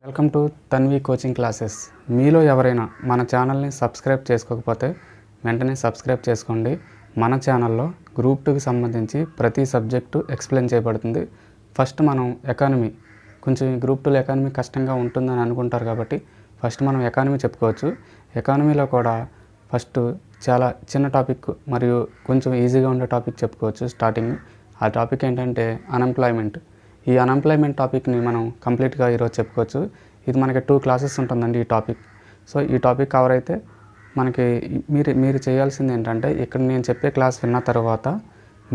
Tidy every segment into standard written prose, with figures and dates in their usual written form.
Welcome to Tanvi coaching classes. మీలో ఎవరైనా మన ఛానల్ని సబ్స్క్రైబ్ చేసుకోకపోతే వెంటనే సబ్స్క్రైబ్ చేసుకోండి. మన ఛానల్లో గ్రూప్ 2కి సంబంధించి ప్రతి సబ్జెక్టు ఎక్స్ప్లెయిన్ చేయబడుతుంది. ఫస్ట్ మనం ఎకానమీ, కొంచెం గ్రూప్ 2లో ఎకానమీ కష్టంగా ఉంటుందని అనుకుంటారు కాబట్టి ఫస్ట్ మనం ఎకానమీ చెప్పుకోవచ్చు. ఎకానమీలో కూడా ఫస్ట్ చాలా చిన్న టాపిక్ మరియు కొంచెం ఈజీగా ఉండే టాపిక్ చెప్పుకోవచ్చు. స్టార్టింగ్ ఆ టాపిక్ ఏంటంటే అన్ఎంప్లాయ్మెంట్. ఈ అన్ఎంప్లాయ్మెంట్ టాపిక్ని మనం కంప్లీట్గా ఈరోజు చెప్పుకోవచ్చు. ఇది మనకి 2 క్లాసెస్ ఉంటుందండి ఈ టాపిక్. సో ఈ టాపిక్ కవర్ అయితే మనకి మీరు చేయాల్సింది ఏంటంటే, ఇక్కడ నేను చెప్పే క్లాస్ విన్న తర్వాత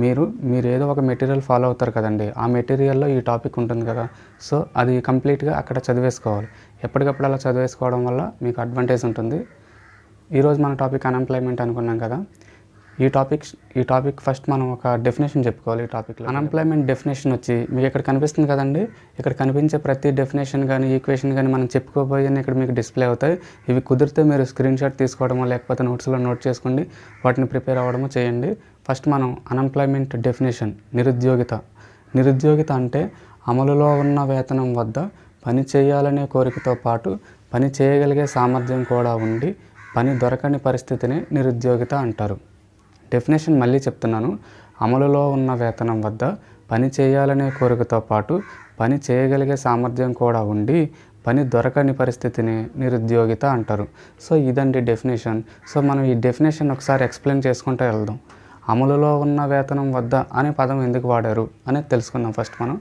మీరు ఏదో ఒక మెటీరియల్ ఫాలో అవుతారు కదండి. ఆ మెటీరియల్లో ఈ టాపిక్ ఉంటుంది కదా, సో అది కంప్లీట్గా అక్కడ చదివేసుకోవాలి. ఎప్పటికప్పుడు అలా చదివేసుకోవడం వల్ల మీకు అడ్వాంటేజ్ ఉంటుంది. ఈరోజు మన టాపిక్ అన్ఎంప్లాయ్మెంట్ అనుకున్నాం కదా. ఈ టాపిక్ ఫస్ట్ మనం ఒక డెఫినేషన్ చెప్పుకోవాలి. ఈ టాపిక్లో అన్ఎంప్లాయ్మెంట్ డెఫినేషన్ వచ్చి మీకు ఇక్కడ కనిపిస్తుంది కదండి. ఇక్కడ కనిపించే ప్రతి డెఫినేషన్ కానీ ఈక్వేషన్ కానీ మనం చెప్పుకోబోయే ఇక్కడ మీకు డిస్ప్లే అవుతాయి. ఇవి కుదిరితే మీరు స్క్రీన్ షాట్ తీసుకోవడమో లేకపోతే నోట్స్లో నోట్ చేసుకోండి, వాటిని ప్రిపేర్ అవ్వడమో చేయండి. ఫస్ట్ మనం అన్ఎంప్లాయ్మెంట్ డెఫినేషన్. నిరుద్యోగిత అంటే అమలులో ఉన్న వేతనం వద్ద పని చేయాలనే కోరికతో పాటు పని చేయగలిగే సామర్థ్యం కూడా ఉండి పని దొరకని పరిస్థితిని నిరుద్యోగిత అంటారు. డెఫినేషన్ మళ్ళీ చెప్తున్నాను. అమలులో ఉన్న వేతనం వద్ద పని చేయాలనే కోరికతో పాటు పని చేయగలిగే సామర్థ్యం కూడా ఉండి పని దొరకని పరిస్థితిని నిరుద్యోగిత అంటారు. సో ఇదండి డెఫినేషన్. సో మనం ఈ డెఫినేషన్ ఒకసారి ఎక్స్ప్లెయిన్ చేసుకుంటూ వెళ్దాం. అమలులో ఉన్న వేతనం వద్ద అనే పదం ఎందుకు వాడారు అనేది తెలుసుకుందాం. ఫస్ట్ మనం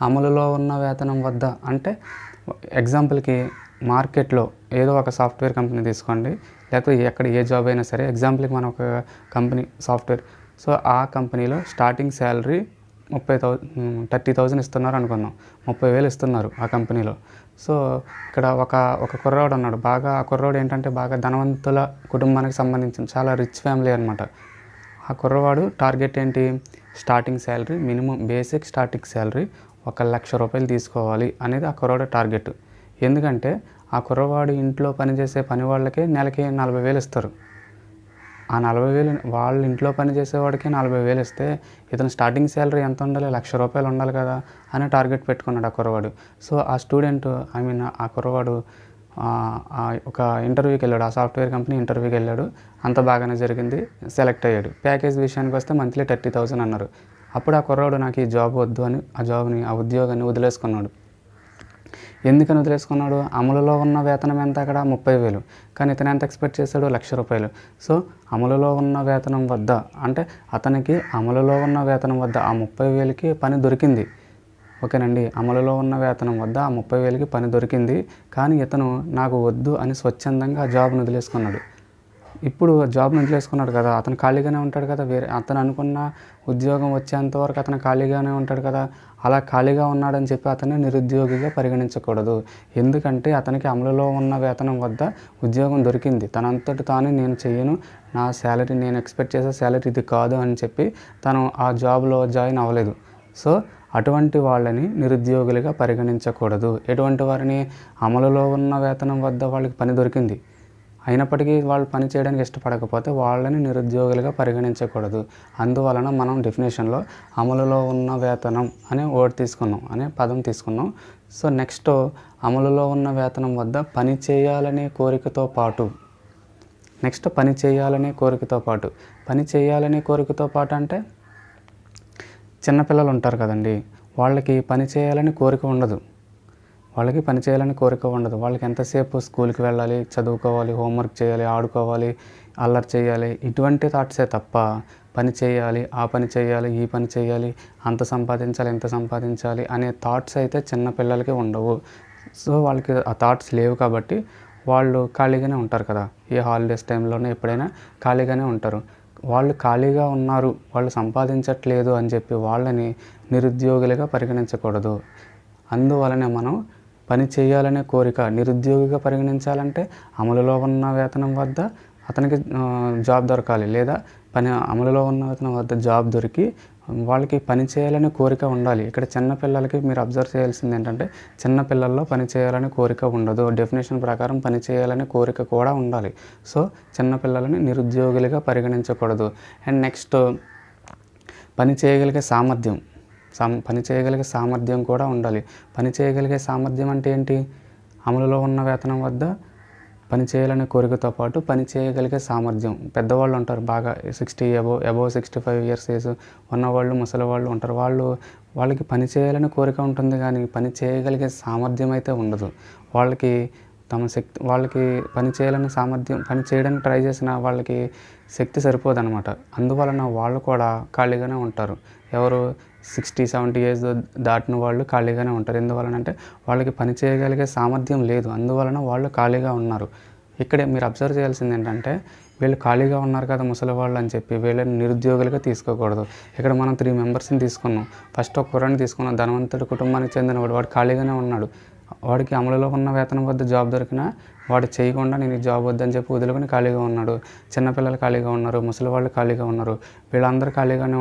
అమలులో ఉన్న వేతనం వద్ద అంటే ఎగ్జాంపుల్కి మార్కెట్లో ఏదో ఒక సాఫ్ట్వేర్ కంపెనీ తీసుకోండి, లేకపోతే ఎక్కడ ఏ జాబ్ అయినా సరే. ఎగ్జాంపుల్కి మనం ఒక కంపెనీ సాఫ్ట్వేర్, సో ఆ కంపెనీలో స్టార్టింగ్ శాలరీ 30,000 ఇస్తున్నారు అనుకుందాం. 30,000 ఇస్తున్నారు ఆ కంపెనీలో. సో ఇక్కడ ఒక కుర్రాడు ఉన్నాడు. ఆ కుర్రాడు ఏంటంటే బాగా ధనవంతుల కుటుంబానికి సంబంధించిన చాలా రిచ్ ఫ్యామిలీ అనమాట. ఆ కుర్రవాడు టార్గెట్ ఏంటి, starting salary minimum basic starting salary 1,00,000 రూపాయలు తీసుకోవాలి అనేది ఆ కుర్రాడు టార్గెట్. ఎందుకంటే ఆ కుర్రవాడు ఇంట్లో పనిచేసే పని వాళ్ళకే నెలకి 40,000 ఇస్తారు. ఆ 40,000 వాళ్ళ ఇంట్లో పనిచేసేవాడికి 40,000 ఇస్తే ఇతను స్టార్టింగ్ శాలరీ ఎంత ఉండాలి, 1,00,000 రూపాయలు ఉండాలి కదా అని టార్గెట్ పెట్టుకున్నాడు ఆ కుర్రవాడు. సో ఆ స్టూడెంట్ ఆ కుర్రవాడు ఒక ఇంటర్వ్యూకి వెళ్ళాడు. ఆ సాఫ్ట్వేర్ కంపెనీ ఇంటర్వ్యూకి వెళ్ళాడు. అంత బాగానే జరిగింది, సెలెక్ట్ అయ్యాడు. ప్యాకేజ్ విషయానికి వస్తే మంత్లీ 30,000 అన్నారు. అప్పుడు ఆ కుర్రవాడు నాకు ఈ జాబ్ వద్దు అని ఆ ఉద్యోగాన్ని వదిలేసుకున్నాడు. ఎందుకని వదిలేసుకున్నాడు, అమలులో ఉన్న వేతనం ఎంత అక్కడ 30,000, కానీ ఇతను ఎంత ఎక్స్పెక్ట్ చేశాడు, 1,00,000 రూపాయలు. సో అమలులో ఉన్న వేతనం వద్ద అంటే అతనికి అమలులో ఉన్న వేతనం వద్ద ఆ 30,000కి పని దొరికింది. ఓకేనండి, అమలులో ఉన్న వేతనం వద్ద ఆ 30,000కి పని దొరికింది, కానీ ఇతను నాకు వద్దు అని స్వచ్ఛందంగా ఆ జాబ్ను వదిలేసుకున్నాడు. ఇప్పుడు జాబ్ను వదిలేసుకున్నాడు కదా, అతను ఖాళీగానే ఉంటాడు కదా. అతను అనుకున్న ఉద్యోగం వచ్చేంతవరకు అతను ఖాళీగానే ఉంటాడు కదా. అలా ఖాళీగా ఉన్నాడని చెప్పి అతన్ని నిరుద్యోగిగా పరిగణించకూడదు. ఎందుకంటే అతనికి అమలులో ఉన్న వేతనం వద్ద ఉద్యోగం దొరికింది. తనంతటి తాను నేను చెయ్యను, నా శాలరీ నేను ఎక్స్పెక్ట్ చేసే శాలరీ ఇది కాదు అని చెప్పి తను ఆ జాబ్లో జాయిన్ అవ్వలేదు. సో అటువంటి వాళ్ళని నిరుద్యోగులుగా పరిగణించకూడదు. ఎటువంటి వారిని, అమలులో ఉన్న వేతనం వద్ద వాళ్ళకి పని దొరికింది, అయినప్పటికీ వాళ్ళు పని చేయడానికి ఇష్టపడకపోతే వాళ్ళని నిరుద్యోగులుగా పరిగణించకూడదు. అందువలన మనం డెఫినేషన్లో అమలులో ఉన్న వేతనం అనే వర్డ్ తీసుకున్నాం, అనే పదం తీసుకున్నాం. సో నెక్స్ట్ అమలులో ఉన్న వేతనం వద్ద పని చేయాలనే కోరికతో పాటు పని చేయాలనే కోరికతో పాటు అంటే చిన్నపిల్లలు ఉంటారు కదండి, వాళ్ళకి పని చేయాలని కోరిక ఉండదు. వాళ్ళకి ఎంతసేపు స్కూల్కి వెళ్ళాలి, చదువుకోవాలి, హోంవర్క్ చేయాలి, ఆడుకోవాలి, అల్లరి చేయాలి, ఇటువంటి థాట్సే తప్ప పని చేయాలి, ఆ పని చేయాలి, ఈ పని చేయాలి, అంత సంపాదించాలి, ఇంత సంపాదించాలి అనే థాట్స్ అయితే చిన్నపిల్లలకి ఉండవు. సో వాళ్ళకి ఆ థాట్స్ లేవు కాబట్టి వాళ్ళు ఖాళీగానే ఉంటారు కదా. ఏ హాలిడేస్ టైంలోనే ఎప్పుడైనా ఖాళీగానే ఉంటారు. వాళ్ళు ఖాళీగా ఉన్నారు, వాళ్ళు సంపాదించట్లేదు అని చెప్పి వాళ్ళని నిరుద్యోగులుగా పరిగణించకూడదు. అందువలనే మనం పని చేయాలనే కోరిక నిరుద్యోగిగా పరిగణించాలంటే అమలులో ఉన్న వేతనం వద్ద అతనికి జాబ్ దొరకాలి, లేదా అమలులో ఉన్న వేతనం వద్ద జాబ్ దొరికి వాళ్ళకి పని చేయాలనే కోరిక ఉండాలి. ఇక్కడ చిన్నపిల్లలకి మీరు అబ్జర్వ్ చేయాల్సింది ఏంటంటే, చిన్నపిల్లల్లో పని చేయాలనే కోరిక ఉండదు. డెఫినేషన్ ప్రకారం పని చేయాలనే కోరిక కూడా ఉండాలి. సో చిన్నపిల్లలని నిరుద్యోగులుగా పరిగణించకూడదు. అండ్ నెక్స్ట్ పని చేయగలిగే సామర్థ్యం కూడా ఉండాలి. పని చేయగలిగే సామర్థ్యం అంటే ఏంటి, అమలులో ఉన్న వేతనం వద్ద పని చేయాలనే కోరికతో పాటు పని చేయగలిగే సామర్థ్యం. పెద్దవాళ్ళు ఉంటారు బాగా 60 అబోవ్ 65 ఇయర్స్ ఏజ్ ఉన్నవాళ్ళు, ముసలి వాళ్ళు ఉంటారు. వాళ్ళకి పని చేయాలని కోరిక ఉంటుంది కానీ పని చేయగలిగే సామర్థ్యం అయితే ఉండదు. వాళ్ళకి వాళ్ళకి పని చేయాలని సామర్థ్యం, పని చేయడానికి ట్రై చేసిన వాళ్ళకి శక్తి సరిపోదన్నమాట. అందువలన వాళ్ళు కూడా ఖాళీగానే ఉంటారు. ఎవరు 60-70 ఏజ్ దాటిన వాళ్ళు ఖాళీగానే ఉంటారు. ఎందువలనంటే వాళ్ళకి పని చేయగలిగే సామర్థ్యం లేదు. అందువలన వాళ్ళు ఖాళీగా ఉన్నారు. ఇక్కడే మీరు అబ్జర్వ్ చేయాల్సింది ఏంటంటే వీళ్ళు ఖాళీగా ఉన్నారు కదా ముసలి వాళ్ళు అని చెప్పి వీళ్ళని నిరుద్యోగులుగా తీసుకోకూడదు. ఇక్కడ మనం 3 మెంబర్స్ని తీసుకున్నాం. ఫస్ట్ ఒక కుర్రాడిని తీసుకున్నాం. ధనవంతుడి కుటుంబానికి చెందినవాడు. వాడు ఖాళీగానే ఉన్నాడు. వాడికి అమలులో ఉన్న వేతనం వద్ద జాబ్ దొరికినా వాడు చేయకుండా నేను ఈ జాబ్ వద్దని చెప్పి వదులుకొని ఖాళీగా ఉన్నాడు. చిన్నపిల్లలు ఖాళీగా ఉన్నారు, ముసలి వాళ్ళు ఖాళీగా ఉన్నారు. వీళ్ళందరూ ఖాళీగానే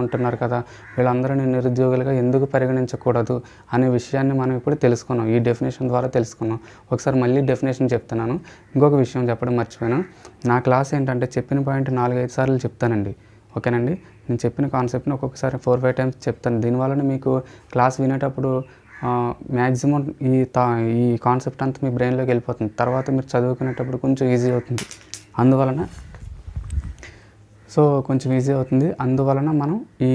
ఉంటున్నారు కదా, వీళ్ళందరినీ నిరుద్యోగులుగా ఎందుకు పరిగణించకూడదు అనే విషయాన్ని మనం ఇప్పుడు తెలుసుకున్నాం. ఈ డెఫినేషన్ ద్వారా తెలుసుకున్నాం. ఒకసారి మళ్ళీ డెఫినేషన్ చెప్తున్నాను. ఇంకొక విషయం చెప్పడం మర్చిపోయాను. నా క్లాస్ ఏంటంటే చెప్పిన పాయింట్ 4-5 సార్లు చెప్తానండి. ఓకేనండి. నేను చెప్పిన కాన్సెప్ట్ని ఒక్కొక్కసారి 4-5 టైమ్స్ చెప్తాను. దీనివల్ల మీకు క్లాస్ వినేటప్పుడు మ్యాక్సిమం ఈ కాన్సెప్ట్ అంతా మీ బ్రెయిన్లోకి వెళ్ళిపోతుంది. తర్వాత మీరు చదువుకునేటప్పుడు కొంచెం ఈజీ అవుతుంది. అందువలన మనం ఈ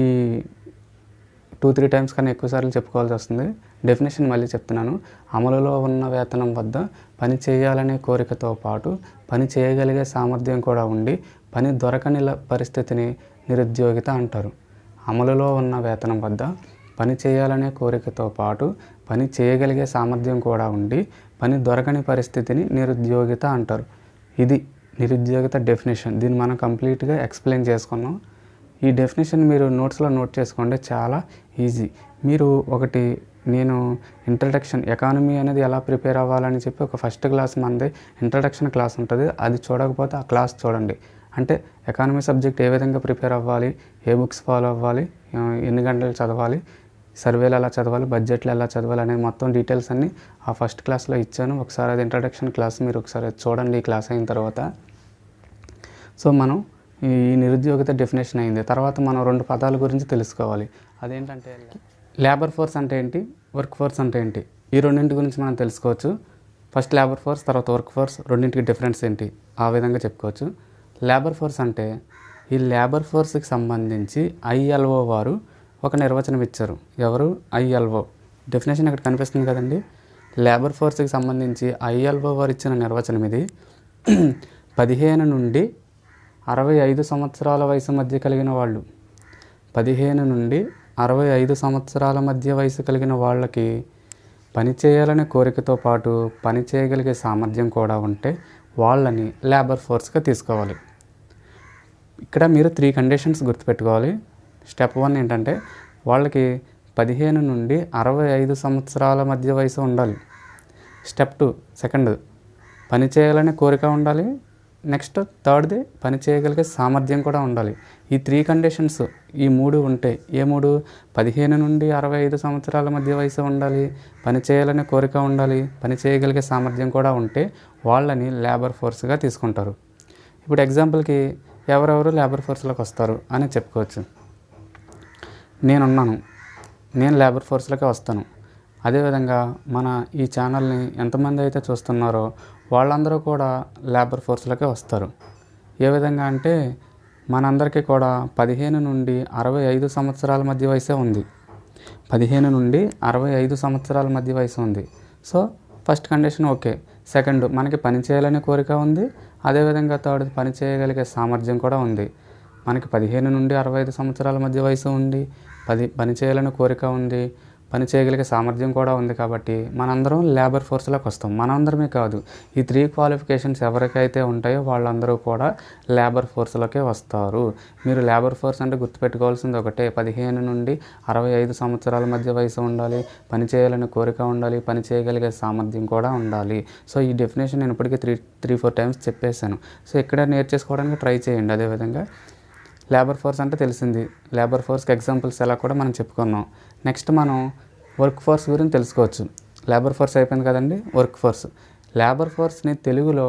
2-3 టైమ్స్ కన్నా ఎక్కువ సార్లు చెప్పుకోవాల్సి వస్తుంది. డెఫినేషన్ మళ్ళీ చెప్తున్నాను. అమలులో ఉన్న వేతనం వద్ద పని చేయాలనే కోరికతో పాటు పని చేయగలిగే సామర్థ్యం కూడా ఉండి పని దొరకని పరిస్థితిని నిరుద్యోగిత అంటారు. అమలులో ఉన్న వేతనం వద్ద పని చేయాలనే కోరికతో పాటు పని చేయగలిగే సామర్థ్యం కూడా ఉండి పని దొరకని పరిస్థితిని నిరుద్యోగిత అంటారు. ఇది నిరుద్యోగిత డెఫినేషన్. దీన్ని మనం కంప్లీట్గా ఎక్స్ప్లెయిన్ చేసుకున్నాం. ఈ డెఫినేషన్ మీరు నోట్స్లో నోట్ చేసుకోండి, చాలా ఈజీ. మీరు నేను ఇంట్రడక్షన్ ఎకానమీ అనేది ఎలా ప్రిపేర్ అవ్వాలని చెప్పి ఒక ఫస్ట్ క్లాస్ మనది ఇంట్రడక్షన్ క్లాస్ ఉంటుంది. అది చూడకపోతే ఆ క్లాస్ చూడండి. అంటే ఎకానమీ సబ్జెక్ట్ ఏ విధంగా ప్రిపేర్ అవ్వాలి, ఏ బుక్స్ ఫాలో అవ్వాలి, ఎన్ని గంటలు చదవాలి, సర్వేలు ఎలా చదవాలి, బడ్జెట్లు ఎలా చదవాలి అనే మొత్తం డీటెయిల్స్ అన్నీ ఆ ఫస్ట్ క్లాస్లో ఇచ్చాను. ఒకసారి అది ఇంట్రడక్షన్ క్లాస్ మీరు ఒకసారి చూడండి ఈ క్లాస్ అయిన తర్వాత. సో మనం ఈ నిరుద్యోగిత డెఫినేషన్ అయింది. తర్వాత మనం 2 పదాల గురించి తెలుసుకోవాలి. అదేంటంటే లేబర్ ఫోర్స్ అంటే ఏంటి, వర్క్ ఫోర్స్ అంటే ఏంటి, ఈ రెండింటి గురించి మనం తెలుసుకోవచ్చు. ఫస్ట్ లేబర్ ఫోర్స్, తర్వాత వర్క్ ఫోర్స్, రెండింటికి డిఫరెన్స్ ఏంటి ఆ విధంగా చెప్పుకోవచ్చు. లేబర్ ఫోర్స్ అంటే ఈ లేబర్ ఫోర్స్కి సంబంధించి ILO వారు ఒక నిర్వచనం ఇచ్చారు. ఎవరు? ILO. డెఫినేషన్ ఇక్కడ కనిపిస్తుంది కదండి. లేబర్ ఫోర్స్కి సంబంధించి ILO వారు ఇచ్చిన నిర్వచనం ఇది. 15 నుండి 65 సంవత్సరాల వయసు మధ్య కలిగిన వాళ్ళు, 15 నుండి 65 సంవత్సరాల మధ్య వయసు కలిగిన వాళ్ళకి పని చేయాలనే కోరికతో పాటు పని చేయగలిగే సామర్థ్యం కూడా ఉంటే వాళ్ళని లేబర్ ఫోర్స్గా తీసుకోవాలి. ఇక్కడ మీరు 3 కండిషన్స్ గుర్తుపెట్టుకోవాలి. స్టెప్ 1 ఏంటంటే వాళ్ళకి 15 నుండి 65 సంవత్సరాల మధ్య వయసు ఉండాలి. స్టెప్ 2 సెకండ్ పని చేయాలనే కోరిక ఉండాలి. నెక్స్ట్ థర్డ్ది పని చేయగలిగే సామర్థ్యం కూడా ఉండాలి. ఈ 3 కండిషన్స్, ఈ 3 ఉంటే, ఏ 3? 15 నుండి 65 సంవత్సరాల మధ్య వయసు ఉండాలి, పని చేయాలనే కోరిక ఉండాలి, పని చేయగలిగే సామర్థ్యం కూడా ఉంటే వాళ్ళని లేబర్ ఫోర్స్గా తీసుకుంటారు. ఇప్పుడు ఎగ్జాంపుల్కి ఎవరెవరు లేబర్ ఫోర్స్లోకి వస్తారు అని చెప్పుకోవచ్చు. నేను లేబర్ ఫోర్స్లోకి వస్తాను. అదేవిధంగా మన ఈ ఛానల్ని ఎంతమంది అయితే చూస్తున్నారో వాళ్ళందరూ కూడా లేబర్ ఫోర్స్లోకి వస్తారు. ఏ విధంగా అంటే మనందరికీ కూడా 15 నుండి 65 సంవత్సరాల మధ్య వయసే ఉంది. 15 నుండి 65 సంవత్సరాల మధ్య వయసు ఉంది. So first condition okay. Second, మనకి పని చేయాలనే కోరిక ఉంది. అదేవిధంగా థర్డ్, పని చేయగలిగే సామర్థ్యం కూడా ఉంది. మనకి 15 నుండి 65 సంవత్సరాల మధ్య వయసు ఉండి పని చేయాలని కోరిక ఉంది, పని చేయగలిగే సామర్థ్యం కూడా ఉంది. కాబట్టి మనందరం లేబర్ ఫోర్స్లోకి వస్తాం. మనందరమే కాదు, ఈ 3 క్వాలిఫికేషన్స్ ఎవరికైతే ఉంటాయో వాళ్ళందరూ కూడా లేబర్ ఫోర్స్లోకే వస్తారు. మీరు లేబర్ ఫోర్స్ అంటే గుర్తుపెట్టుకోవాల్సింది ఒకటే, 15 నుండి 65 సంవత్సరాల మధ్య వయసు ఉండాలి, పని చేయాలని కోరిక ఉండాలి, పని చేయగలిగే సామర్థ్యం కూడా ఉండాలి. సో ఈ డెఫినేషన్ నేను ఇప్పటికీ 3-4 టైమ్స్ చెప్పేశాను. సో ఇక్కడ నేర్చేసుకోవడానికి ట్రై చేయండి. అదేవిధంగా లేబర్ ఫోర్స్ అంటే తెలిసింది. లేబర్ ఫోర్స్కి ఎగ్జాంపుల్స్ ఎలా కూడా మనం చెప్పుకున్నాం. నెక్స్ట్ మనం వర్క్ ఫోర్స్ గురించి తెలుసుకోవచ్చు. లేబర్ ఫోర్స్ అయిపోయింది కదండి. వర్క్ ఫోర్స్, లేబర్ ఫోర్స్ని తెలుగులో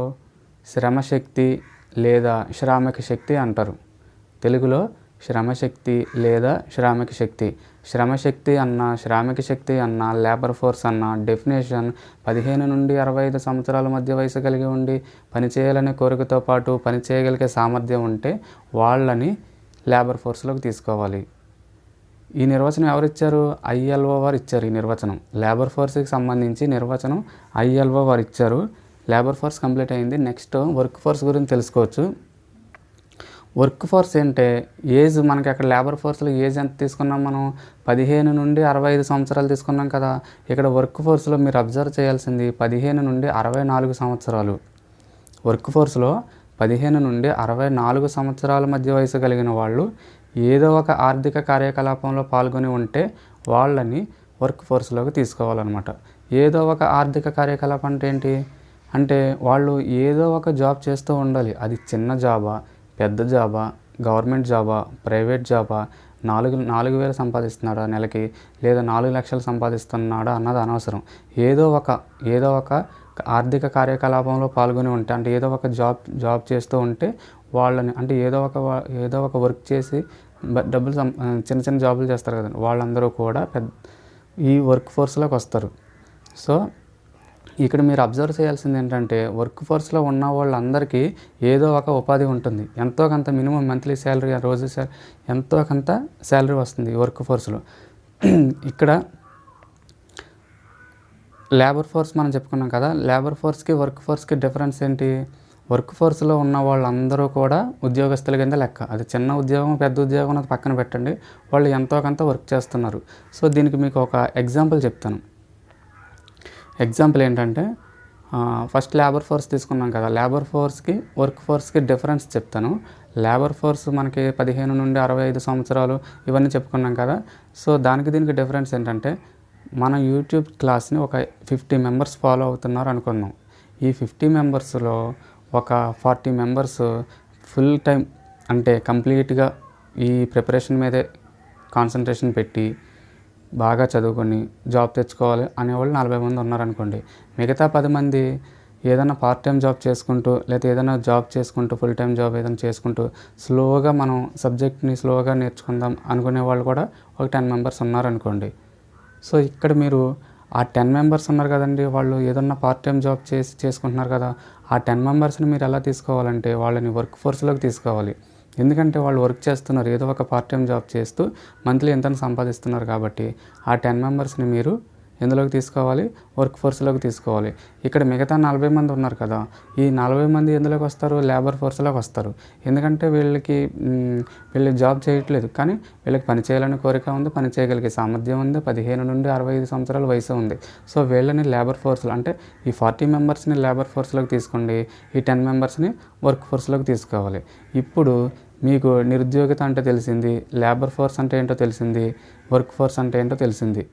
శ్రమశక్తి లేదా శ్రామిక శక్తి అంటారు. తెలుగులో శ్రమశక్తి లేదా శ్రామిక శక్తి. శ్రమశక్తి అన్న, శ్రామిక శక్తి అన్న, లేబర్ ఫోర్స్ అన్న డెఫినేషన్ 15 నుండి 65 సంవత్సరాల మధ్య వయసు కలిగి ఉండి పనిచేయాలనే కోరికతో పాటు పని చేయగలిగే సామర్థ్యం ఉంటే వాళ్ళని లేబర్ ఫోర్స్లోకి తీసుకోవాలి. ఈ నిర్వచనం ఎవరిచ్చారు? ILO వారు ఇచ్చారు. ఈ నిర్వచనం లేబర్ ఫోర్స్కి సంబంధించి నిర్వచనం ILO వారు ఇచ్చారు. లేబర్ ఫోర్స్ కంప్లీట్ అయింది. నెక్స్ట్ వర్క్ ఫోర్స్ గురించి తెలుసుకోవచ్చు. వర్క్ ఫోర్స్ అంటే ఏజ్, మనకి అక్కడ లేబర్ ఫోర్స్లో ఏజ్ ఎంత తీసుకున్నాం మనం? 15 నుండి 65 సంవత్సరాలు తీసుకున్నాం కదా. ఇక్కడ వర్క్ ఫోర్స్లో మీరు అబ్జర్వ్ చేయాల్సింది 15 నుండి 64 సంవత్సరాలు. వర్క్ ఫోర్స్లో 15 నుండి 64 సంవత్సరాల మధ్య వయసు కలిగిన వాళ్ళు ఏదో ఒక ఆర్థిక కార్యకలాపంలో పాల్గొని ఉంటే వాళ్ళని వర్క్ ఫోర్స్లోకి తీసుకోవాలన్నమాట. ఏదో ఒక ఆర్థిక కార్యకలాపం అంటే ఏంటి అంటే వాళ్ళు ఏదో ఒక జాబ్ చేస్తూ ఉండాలి. అది చిన్న జాబా, పెద్ద జాబా, గవర్నమెంట్ జాబా, ప్రైవేట్ జాబా, 4,000 సంపాదిస్తున్నాడా నెలకి, లేదా 4 లక్షలు సంపాదిస్తున్నాడా అన్నది అనవసరం. ఏదో ఒక ఆర్థిక కార్యకలాపంలో పాల్గొని ఉంటే, అంటే ఏదో ఒక జాబ్ చేస్తూ ఉంటే వాళ్ళని, అంటే ఏదో ఒక వర్క్ చేసి డబ్బులు చిన్న జాబులు చేస్తారు కదండి, వాళ్ళందరూ కూడా ఈ వర్క్ ఫోర్స్లోకి వస్తారు. సో ఇక్కడ మీరు అబ్జర్వ్ చేయాల్సింది ఏంటంటే వర్క్ ఫోర్స్లో ఉన్న వాళ్ళందరికీ ఏదో ఒక ఉపాధి ఉంటుంది. ఎంతో కొంత మినిమం మంత్లీ శాలరీ, రోజు ఎంతో కొంత శాలరీ వస్తుంది వర్క్ ఫోర్స్లో. ఇక్కడ లేబర్ ఫోర్స్ మనం చెప్పుకున్నాం కదా, లేబర్ ఫోర్స్కి వర్క్ ఫోర్స్కి డిఫరెన్స్ ఏంటి? వర్క్ ఫోర్స్లో ఉన్న వాళ్ళందరూ కూడా ఉద్యోగస్తుల కింద లెక్క. అది చిన్న ఉద్యోగం, పెద్ద ఉద్యోగం అది పక్కన పెట్టండి, వాళ్ళు ఎంతో కొంత వర్క్ చేస్తున్నారు. సో దీనికి మీకు ఒక ఎగ్జాంపుల్ చెప్తాను. ఎగ్జాంపుల్ ఏంటంటే ఫస్ట్ లేబర్ ఫోర్స్ తీసుకున్నాం కదా, లేబర్ ఫోర్స్కి వర్క్ ఫోర్స్కి డిఫరెన్స్ చెప్తాను. లేబర్ ఫోర్స్ మనకి 15 నుండి 65 సంవత్సరాలు ఇవన్నీ చెప్పుకున్నాం కదా. సో దీనికి డిఫరెన్స్ ఏంటంటే, మన యూట్యూబ్ క్లాస్ని ఒక 50 మెంబర్స్ ఫాలో అవుతున్నారు అనుకుందాం. ఈ 50 మెంబర్స్లో ఒక 40 మెంబర్స్ ఫుల్ టైం, అంటే కంప్లీట్గా ఈ ప్రిపరేషన్ మీదే కాన్సన్ట్రేషన్ పెట్టి బాగా చదువుకొని జాబ్ తెచ్చుకోవాలి అనేవాళ్ళు 40 మంది ఉన్నారనుకోండి. మిగతా 10 మంది ఏదైనా పార్ట్ టైం జాబ్ చేసుకుంటూ, లేదా ఏదైనా జాబ్ చేసుకుంటూ, ఫుల్ టైం జాబ్ ఏదైనా చేసుకుంటూ స్లోగా మనం సబ్జెక్ట్ని స్లోగా నేర్చుకుందాం అనుకునే వాళ్ళు కూడా ఒక 10 మెంబర్స్ ఉన్నారనుకోండి. సో ఇక్కడ మీరు ఆ 10 మెంబర్స్ ఉన్నారు కదండి, వాళ్ళు ఏదన్నా పార్ట్ టైం జాబ్ చేసుకుంటున్నారు కదా, ఆ 10 మెంబర్స్ని మీరు ఎలా తీసుకోవాలంటే వాళ్ళని వర్క్ ఫోర్స్లోకి తీసుకోవాలి. ఎందుకంటే వాళ్ళు వర్క్ చేస్తున్నారు, ఏదో ఒక పార్ట్ టైం జాబ్ చేస్తూ మంత్లీ ఎంత సంపాదిస్తున్నారు కాబట్టి ఆ 10 మెంబర్స్ని మీరు ఎందులోకి తీసుకోవాలి? వర్క్ ఫోర్స్లోకి తీసుకోవాలి. ఇక్కడ మిగతా 40 మంది ఉన్నారు కదా, ఈ 40 మంది ఎందులోకి వస్తారు? లేబర్ ఫోర్స్లోకి వస్తారు. ఎందుకంటే వీళ్ళు జాబ్ చేయట్లేదు, కానీ వీళ్ళకి పని చేయాలని కోరిక ఉంది, పని చేయగలిగే సామర్థ్యం ఉంది, 15 నుండి 65 సంవత్సరాల వయసు ఉంది. సో వీళ్ళని లేబర్ ఫోర్స్లో, అంటే ఈ 40 మెంబర్స్ని లేబర్ ఫోర్స్లోకి తీసుకోండి, ఈ 10 మెంబర్స్ని వర్క్ ఫోర్స్లోకి తీసుకోవాలి. ఇప్పుడు మీకు నిరుద్యోగిత అంటే తెలిసింది, లేబర్ ఫోర్స్ అంటే ఏంటో తెలిసింది, వర్క్ ఫోర్స్ అంటే ఏంటో తెలిసింది.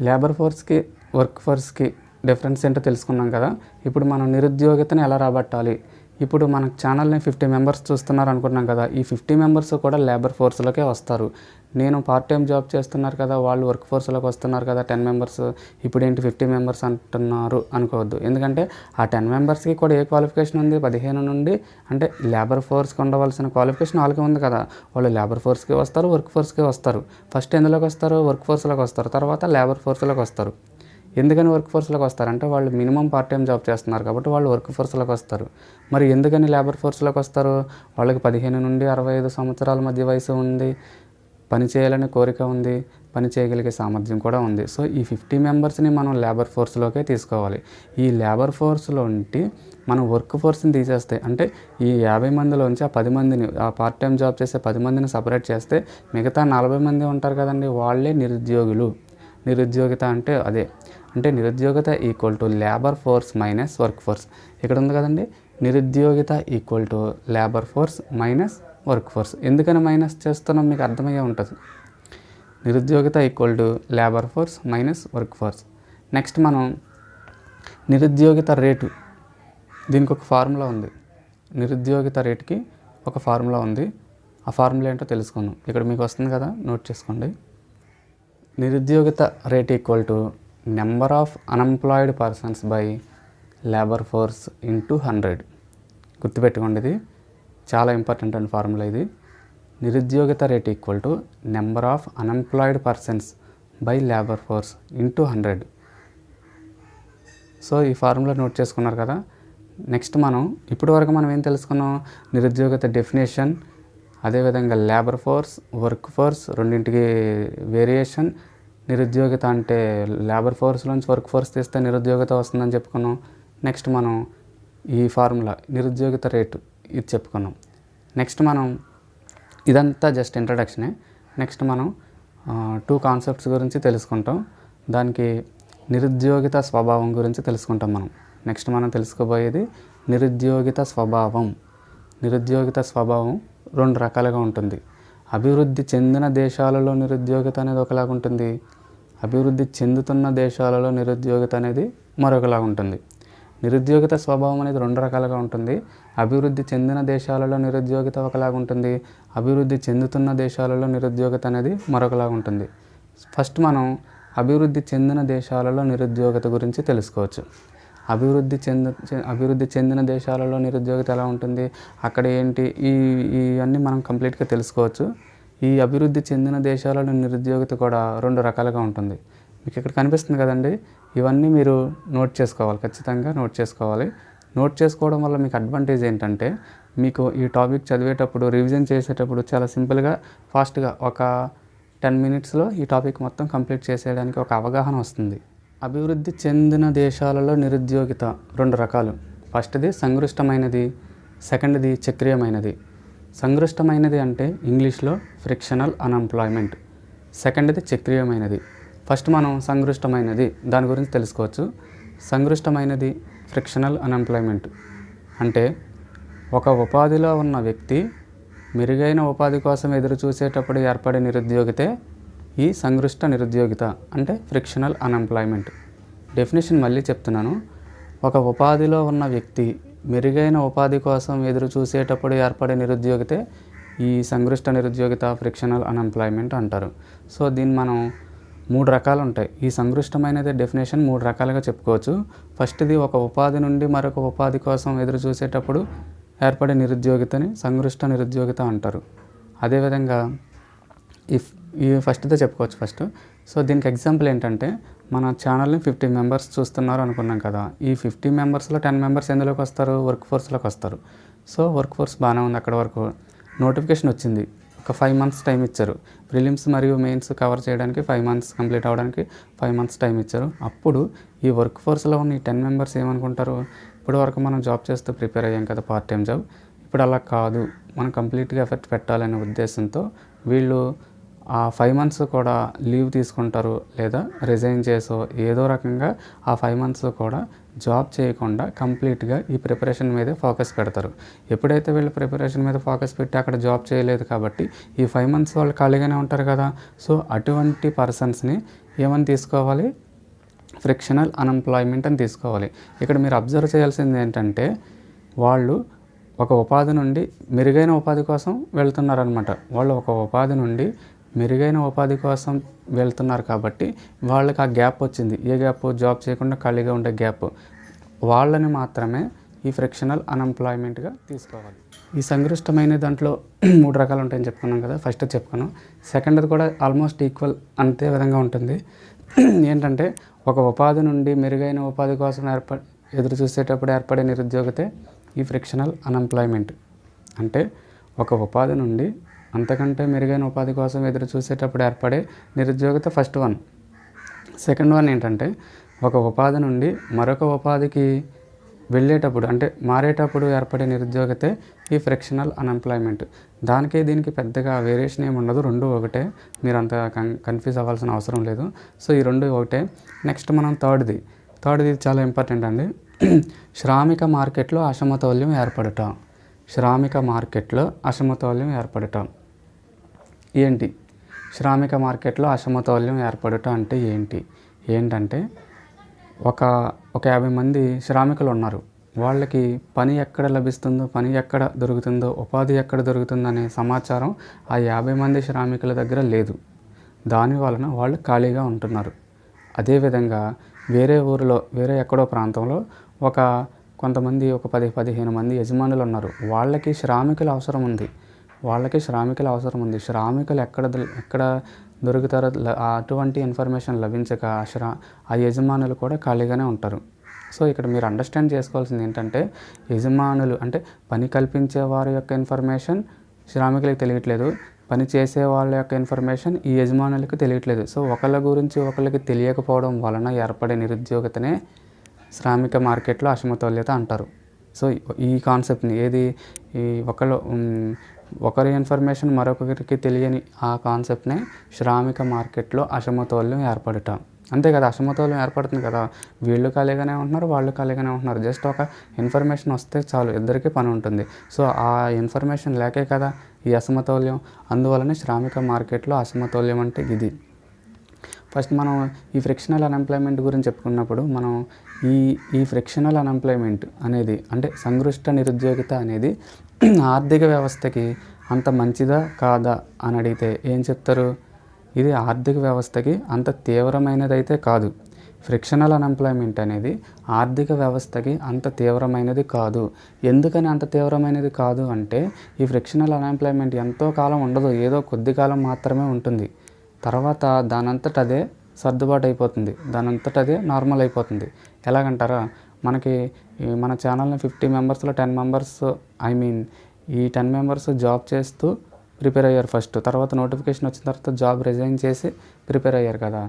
లేబర్ ఫోర్స్కి వర్క్ ఫోర్స్కి డిఫరెన్స్ ఏంటో తెలుసుకున్నాం కదా. ఇప్పుడు మనం నిరుద్యోగితను ఎలా రాబట్టాలి? ఇప్పుడు మన ఛానల్ని 50 మెంబర్స్ చూస్తున్నారు అనుకున్నాం కదా, ఈ 50 మెంబర్స్ కూడా లేబర్ ఫోర్స్లోకే వస్తారు. నేను పార్ట్ టైం జాబ్ చేస్తున్నారు కదా, వాళ్ళు వర్క్ ఫోర్స్లోకి వస్తున్నారు కదా 10 మెంబర్స్, ఇప్పుడు ఏంటి 50 మెంబర్స్ అంటున్నారు అనుకోవద్దు. ఎందుకంటే ఆ 10 మెంబర్స్కి కూడా ఏ క్వాలిఫికేషన్ ఉంది? 15 నుండి, అంటే లేబర్ ఫోర్స్కి ఉండవలసిన క్వాలిఫికేషన్ వాళ్ళకి ఉంది కదా, వాళ్ళు లేబర్ ఫోర్స్కి వస్తారు, వర్క్ ఫోర్స్కి వస్తారు. ఫస్ట్ ఎందులోకి వస్తారు? వర్క్ ఫోర్స్లోకి వస్తారు, తర్వాత లేబర్ ఫోర్స్లోకి వస్తారు. ఎందుకని వర్క్ ఫోర్స్లోకి వస్తారంటే వాళ్ళు మినిమం పార్ట్ టైం జాబ్ చేస్తున్నారు కాబట్టి వాళ్ళు వర్క్ ఫోర్స్లోకి వస్తారు. మరి ఎందుకని లేబర్ ఫోర్స్లోకి వస్తారు? వాళ్ళకి 15 నుండి 65 సంవత్సరాల మధ్య వయసు ఉంది, పని చేయాలనే కోరిక ఉంది, పని చేయగలిగే సామర్థ్యం కూడా ఉంది. సో ఈ 50 మెంబర్స్ని మనం లేబర్ ఫోర్స్లోకే తీసుకోవాలి. ఈ లేబర్ ఫోర్స్లో ఉండి మనం వర్క్ ఫోర్స్ని తీసేస్తే, అంటే ఈ 50 మందిలోంచి ఆ 10 మందిని, ఆ పార్ట్ టైం జాబ్ చేసే 10 మందిని సపరేట్ చేస్తే మిగతా 40 మంది ఉంటారు కదండి, వాళ్ళే నిరుద్యోగులు. నిరుద్యోగిత అంటే అదే, అంటే నిరుద్యోగిత equal to labour force minus work force. ఇక్కడ ఉంది కదండి, నిరుద్యోగిత equal to labour force minus work force. ఎందుకని మైనస్ చేస్తున్నాం మీకు అర్థమయ్యే ఉంటుంది. నిరుద్యోగిత equal to labour force minus work force. Next మనం నిరుద్యోగిత రేటు, దీనికి ఒక ఫార్ములా ఉంది. నిరుద్యోగిత రేటుకి ఒక ఫార్ములా ఉంది, ఆ ఫార్ములా ఏంటో తెలుసుకుందాం. ఇక్కడ మీకు వస్తుంది కదా, నోట్ చేసుకోండి. నిరుద్యోగిత rate equal to number of unemployed persons by labour force into 100. గుర్తుపెట్టుకోండి, ఇది చాలా ఇంపార్టెంట్ అండి ఫార్ములా ఇది. నిరుద్యోగిత rate equal to number of unemployed persons by labour force into 100. So ఈ ఫార్ములా నోట్ చేసుకున్నారు కదా. నెక్స్ట్ ఇప్పటి వరకు మనం ఏం తెలుసుకున్నాం, నిరుద్యోగిత డెఫినేషన్, అదేవిధంగా లేబర్ ఫోర్స్, వర్క్ ఫోర్స్ రెండింటికి వేరియేషన్, నిరుద్యోగిత అంటే లేబర్ ఫోర్స్లోంచి వర్క్ ఫోర్స్ తీస్తే నిరుద్యోగిత వస్తుందని చెప్పుకున్నాం. నెక్స్ట్ ఈ ఫార్ములా నిరుద్యోగిత రేటు ఇది చెప్పుకున్నాం. నెక్స్ట్ ఇదంతా జస్ట్ ఇంట్రడక్షనే. నెక్స్ట్ 2 కాన్సెప్ట్స్ గురించి తెలుసుకుంటాం. దానికి నిరుద్యోగిత స్వభావం గురించి తెలుసుకుంటాం నెక్స్ట్ తెలుసుకోబోయేది నిరుద్యోగిత స్వభావం. నిరుద్యోగిత స్వభావం 2 రకాలుగా ఉంటుంది. అభివృద్ధి చెందిన దేశాలలో నిరుద్యోగిత అనేది ఒకలాగా ఉంటుంది, అభివృద్ధి చెందుతున్న దేశాలలో నిరుద్యోగిత అనేది మరొకలాగా ఉంటుంది. నిరుద్యోగిత స్వభావం అనేది 2 రకాలుగా ఉంటుంది. అభివృద్ధి చెందిన దేశాలలో నిరుద్యోగిత ఒకలాగా ఉంటుంది, అభివృద్ధి చెందుతున్న దేశాలలో నిరుద్యోగిత అనేది మరొకలాగా ఉంటుంది. ఫస్ట్ అభివృద్ధి చెందిన దేశాలలో నిరుద్యోగిత గురించి తెలుసుకోవచ్చు. అభివృద్ధి చెందిన దేశాలలో నిరుద్యోగిత ఎలా ఉంటుంది, అక్కడ ఏంటి, ఇవన్నీ మనం కంప్లీట్గా తెలుసుకోవచ్చు. ఈ అభివృద్ధి చెందిన దేశాలలో నిరుద్యోగిత కూడా 2 రకాలుగా ఉంటుంది. మీకు ఇక్కడ కనిపిస్తుంది కదండి, ఇవన్నీ మీరు నోట్ చేసుకోవాలి, ఖచ్చితంగా నోట్ చేసుకోవాలి. నోట్ చేసుకోవడం వల్ల మీకు అడ్వాంటేజ్ ఏంటంటే, మీకు ఈ టాపిక్ చదివేటప్పుడు రివిజన్ చేసేటప్పుడు చాలా సింపుల్గా ఫాస్ట్గా ఒక 10 మినిట్స్లో ఈ టాపిక్ మొత్తం కంప్లీట్ చేసేయడానికి ఒక అవగాహన వస్తుంది. అభివృద్ధి చెందిన దేశాలలో నిరుద్యోగిత 2 రకాలు. ఫస్ట్ది సంక్లిష్టమైనది, సెకండ్ది చక్రీయమైనది. సంక్లిష్టమైనది అంటే ఇంగ్లీష్లో ఫ్రిక్షనల్ అన్ఎంప్లాయ్మెంట్, సెకండ్ది చక్రీయమైనది. ఫస్ట్ సంక్లిష్టమైనది దాని గురించి తెలుసుకోవచ్చు. సంక్లిష్టమైనది ఫ్రిక్షనల్ అన్ఎంప్లాయ్మెంట్ అంటే ఒక ఉపాధిలో ఉన్న వ్యక్తి మెరుగైన ఉపాధి కోసం ఎదురు చూసేటప్పుడు ఏర్పడే నిరుద్యోగితే ఈ సంక్లిష్ట నిరుద్యోగిత అంటే ఫ్రిక్షనల్ అన్ఎంప్లాయ్మెంట్. డెఫినేషన్ మళ్ళీ చెప్తున్నాను. ఒక ఉపాధిలో ఉన్న వ్యక్తి మెరుగైన ఉపాధి కోసం ఎదురు చూసేటప్పుడు ఏర్పడే నిరుద్యోగితే ఈ సంక్లిష్ట నిరుద్యోగిత ఫ్రిక్షనల్ అన్ఎంప్లాయ్మెంట్ అంటారు. సో దీన్ని 3 రకాలు ఉంటాయి. ఈ సంక్లిష్టమైనది డెఫినేషన్ 3 రకాలుగా చెప్పుకోవచ్చు. ఫస్ట్ది ఒక ఉపాధి నుండి మరొక ఉపాధి కోసం ఎదురు చూసేటప్పుడు ఏర్పడే నిరుద్యోగితని సంక్లిష్ట నిరుద్యోగిత అంటారు. అదేవిధంగా ఈ ఫస్ట్దే చెప్పుకోవచ్చు ఫస్ట్. సో దీనికి ఎగ్జాంపుల్ ఏంటంటే, మన ఛానల్ని 50 మెంబర్స్ చూస్తున్నారు అనుకున్నాం కదా. ఈ 50 మెంబర్స్లో 10 మెంబర్స్ ఎందులోకి వస్తారు, వర్క్ ఫోర్స్లోకి వస్తారు. సో వర్క్ ఫోర్స్ బాగానే ఉంది, అక్కడ వరకు నోటిఫికేషన్ వచ్చింది. ఒక 5 మంత్స్ టైం ఇచ్చారు. ప్రిలిమ్స్ మరియు మెయిన్స్ కవర్ చేయడానికి 5 మంత్స్, కంప్లీట్ అవ్వడానికి 5 మంత్స్ టైం ఇచ్చారు. అప్పుడు ఈ వర్క్ ఫోర్స్లో ఉన్న ఈ 10 మెంబర్స్ ఏమనుకుంటారు, ఇప్పటి వరకు మనం జాబ్ చేస్తూ ప్రిపేర్ అయ్యాం కదా, పార్ట్ టైం జాబ్, ఇప్పుడు అలా కాదు, మనం కంప్లీట్గా ఎఫర్ట్ పెట్టాలనే ఉద్దేశంతో వీళ్ళు ఆ 5 మంత్స్ కూడా లీవ్ తీసుకుంటారు, లేదా రిజైన్ చేసో ఏదో రకంగా ఆ 5 మంత్స్ కూడా జాబ్ చేయకుండా కంప్లీట్గా ఈ ప్రిపరేషన్ మీదే ఫోకస్ పెడతారు. ఎప్పుడైతే వీళ్ళు ప్రిపరేషన్ మీద ఫోకస్ పెట్టి అక్కడ జాబ్ చేయలేదు కాబట్టి ఈ 5 మంత్స్ వాళ్ళు ఖాళీగానే ఉంటారు కదా. సో అటువంటి పర్సన్స్ని ఏమని తీసుకోవాలి, ఫ్రిక్షనల్ అన్ఎంప్లాయ్మెంట్ అని తీసుకోవాలి. ఇక్కడ మీరు అబ్జర్వ్ చేయాల్సింది ఏంటంటే, వాళ్ళు ఒక ఉపాధి నుండి మెరుగైన ఉపాధి కోసం వెళ్తున్నారనమాట. వాళ్ళు ఒక ఉపాధి నుండి మెరుగైన ఉపాధి కోసం వెళ్తున్నారు కాబట్టి వాళ్ళకి ఆ గ్యాప్ వచ్చింది. ఏ గ్యాప్, జాబ్ చేయకుండా ఖాళీగా ఉండే గ్యాప్. వాళ్ళని మాత్రమే ఈ ఫ్రిక్షనల్ అన్ఎంప్లాయ్మెంట్గా తీసుకోవాలి. ఈ సంక్లిష్టమైన దాంట్లో 3 రకాలు ఉంటాయని చెప్పుకున్నాం కదా, ఫస్ట్ చెప్పుకున్నాం. సెకండ్ది కూడా ఆల్మోస్ట్ ఈక్వల్ అంతే విధంగా ఉంటుంది. ఏంటంటే ఒక ఉపాధి నుండి మెరుగైన ఉపాధి కోసం ఎదురు చూసేటప్పుడు ఏర్పడే నిరుద్యోగితే ఈ ఫ్రిక్షనల్ అన్ఎంప్లాయ్మెంట్. అంటే ఒక ఉపాధి నుండి అంతకంటే మెరుగైన ఉపాధి కోసం ఎదురు చూసేటప్పుడు ఏర్పడే నిరుద్యోగిత ఫస్ట్ వన్. సెకండ్ వన్ ఏంటంటే ఒక ఉపాధి నుండి మరొక ఉపాధికి వెళ్ళేటప్పుడు అంటే మారేటప్పుడు ఏర్పడే నిరుద్యోగితే ఈ ఫ్రిక్షనల్ అన్ఎంప్లాయ్మెంట్. దానికి దీనికి పెద్దగా వేరియేషన్ ఏమి ఉండదు, 2 ఒకటే. మీరు అంత కన్ఫ్యూజ్ అవ్వాల్సిన అవసరం లేదు. సో ఈ 2 ఒకటే. నెక్స్ట్ థర్డ్ది చాలా ఇంపార్టెంట్ అండి. శ్రామిక మార్కెట్లో అసమతౌల్యం ఏర్పడట. శ్రామిక మార్కెట్లో అసమతౌల్యం ఏర్పడట ఏంటి? శ్రామిక మార్కెట్లో అసమతౌల్యం ఏర్పడట అంటే ఏంటంటే ఒక 50 మంది శ్రామికులు ఉన్నారు. వాళ్ళకి పని ఎక్కడ లభిస్తుందో, పని ఎక్కడ దొరుకుతుందో, ఉపాధి ఎక్కడ దొరుకుతుందో అనే సమాచారం ఆ 50 మంది శ్రామికుల దగ్గర లేదు. దాని వలన వాళ్ళు ఖాళీగా ఉంటున్నారు. అదేవిధంగా వేరే ఊరిలో, వేరే ఎక్కడో ప్రాంతంలో కొంతమంది 10-15 మంది యజమానులు ఉన్నారు. వాళ్ళకి శ్రామికుల అవసరం ఉంది. వాళ్ళకి శ్రామికుల అవసరం ఉంది. శ్రామికులు ఎక్కడ దొరుకుతారో అటువంటి ఇన్ఫర్మేషన్ లభించక ఆ యజమానులు కూడా ఖాళీగానే ఉంటారు. సో ఇక్కడ మీరు అండర్స్టాండ్ చేసుకోవాల్సింది ఏంటంటే, యజమానులు అంటే పని కల్పించే వారి యొక్క ఇన్ఫర్మేషన్ శ్రామికులకు తెలియట్లేదు, పని చేసే వాళ్ళ యొక్క ఇన్ఫర్మేషన్ ఈ యజమానులకు తెలియట్లేదు. సో ఒకళ్ళ గురించి ఒకళ్ళకి తెలియకపోవడం వలన ఏర్పడే నిరుద్యోగతనే శ్రామిక మార్కెట్లో అసమతుల్యత అంటారు. సో ఈ కాన్సెప్ట్ని ఈ ఒకరి ఇన్ఫర్మేషన్ మరొకరికి తెలియని ఆ కాన్సెప్ట్నే శ్రామిక మార్కెట్లో అసమతుల్యం ఏర్పడట. అంతే కదా, అసమతుల్యం ఏర్పడుతుంది కదా. వీళ్ళు ఖాళీగానే ఉంటున్నారు, వాళ్ళు ఖాళీగానే ఉంటున్నారు. జస్ట్ ఒక ఇన్ఫర్మేషన్ వస్తే చాలు, ఇద్దరికీ పని ఉంటుంది. సో ఆ ఇన్ఫర్మేషన్ లేకే కదా ఈ అసమతుల్యం. అందువలనే శ్రామిక మార్కెట్లో అసమతుల్యం అంటే ఇది. ఫస్ట్ మనం ఈ ఫ్రిక్షనల్ అన్ఎంప్లాయ్మెంట్ గురించి చెప్పుకున్నప్పుడు మనం ఈ ఫ్రిక్షనల్ అన్ఎంప్లాయ్మెంట్ అనేది అంటే సంక్లిష్ట నిరుద్యోగిత అనేది ఆర్థిక వ్యవస్థకి అంత మంచిదా కాదా అని అడిగితే ఏం చెప్తారు? ఇది ఆర్థిక వ్యవస్థకి అంత తీవ్రమైనదైతే కాదు. ఫ్రిక్షనల్ అన్ఎంప్లాయ్మెంట్ అనేది ఆర్థిక వ్యవస్థకి అంత తీవ్రమైనది కాదు. ఎందుకని అంత తీవ్రమైనది కాదు అంటే, ఈ ఫ్రిక్షనల్ అన్ఎంప్లాయ్మెంట్ ఎంతో కాలం ఉండదు, ఏదో కొద్ది కాలం మాత్రమే ఉంటుంది. తర్వాత దానంతట అదే సర్దుబాటు అయిపోతుంది, దానంతట అదే నార్మల్ అయిపోతుంది. ఎలాగంటారా, మన ఛానల్ని 50 మెంబర్స్లో 10 మెంబర్స్ ఈ 10 మెంబర్స్ జాబ్ చేస్తూ ప్రిపేర్ అయ్యారు ఫస్ట్. తర్వాత నోటిఫికేషన్ వచ్చిన తర్వాత జాబ్ రిజైన్ చేసి ప్రిపేర్ అయ్యారు కదా.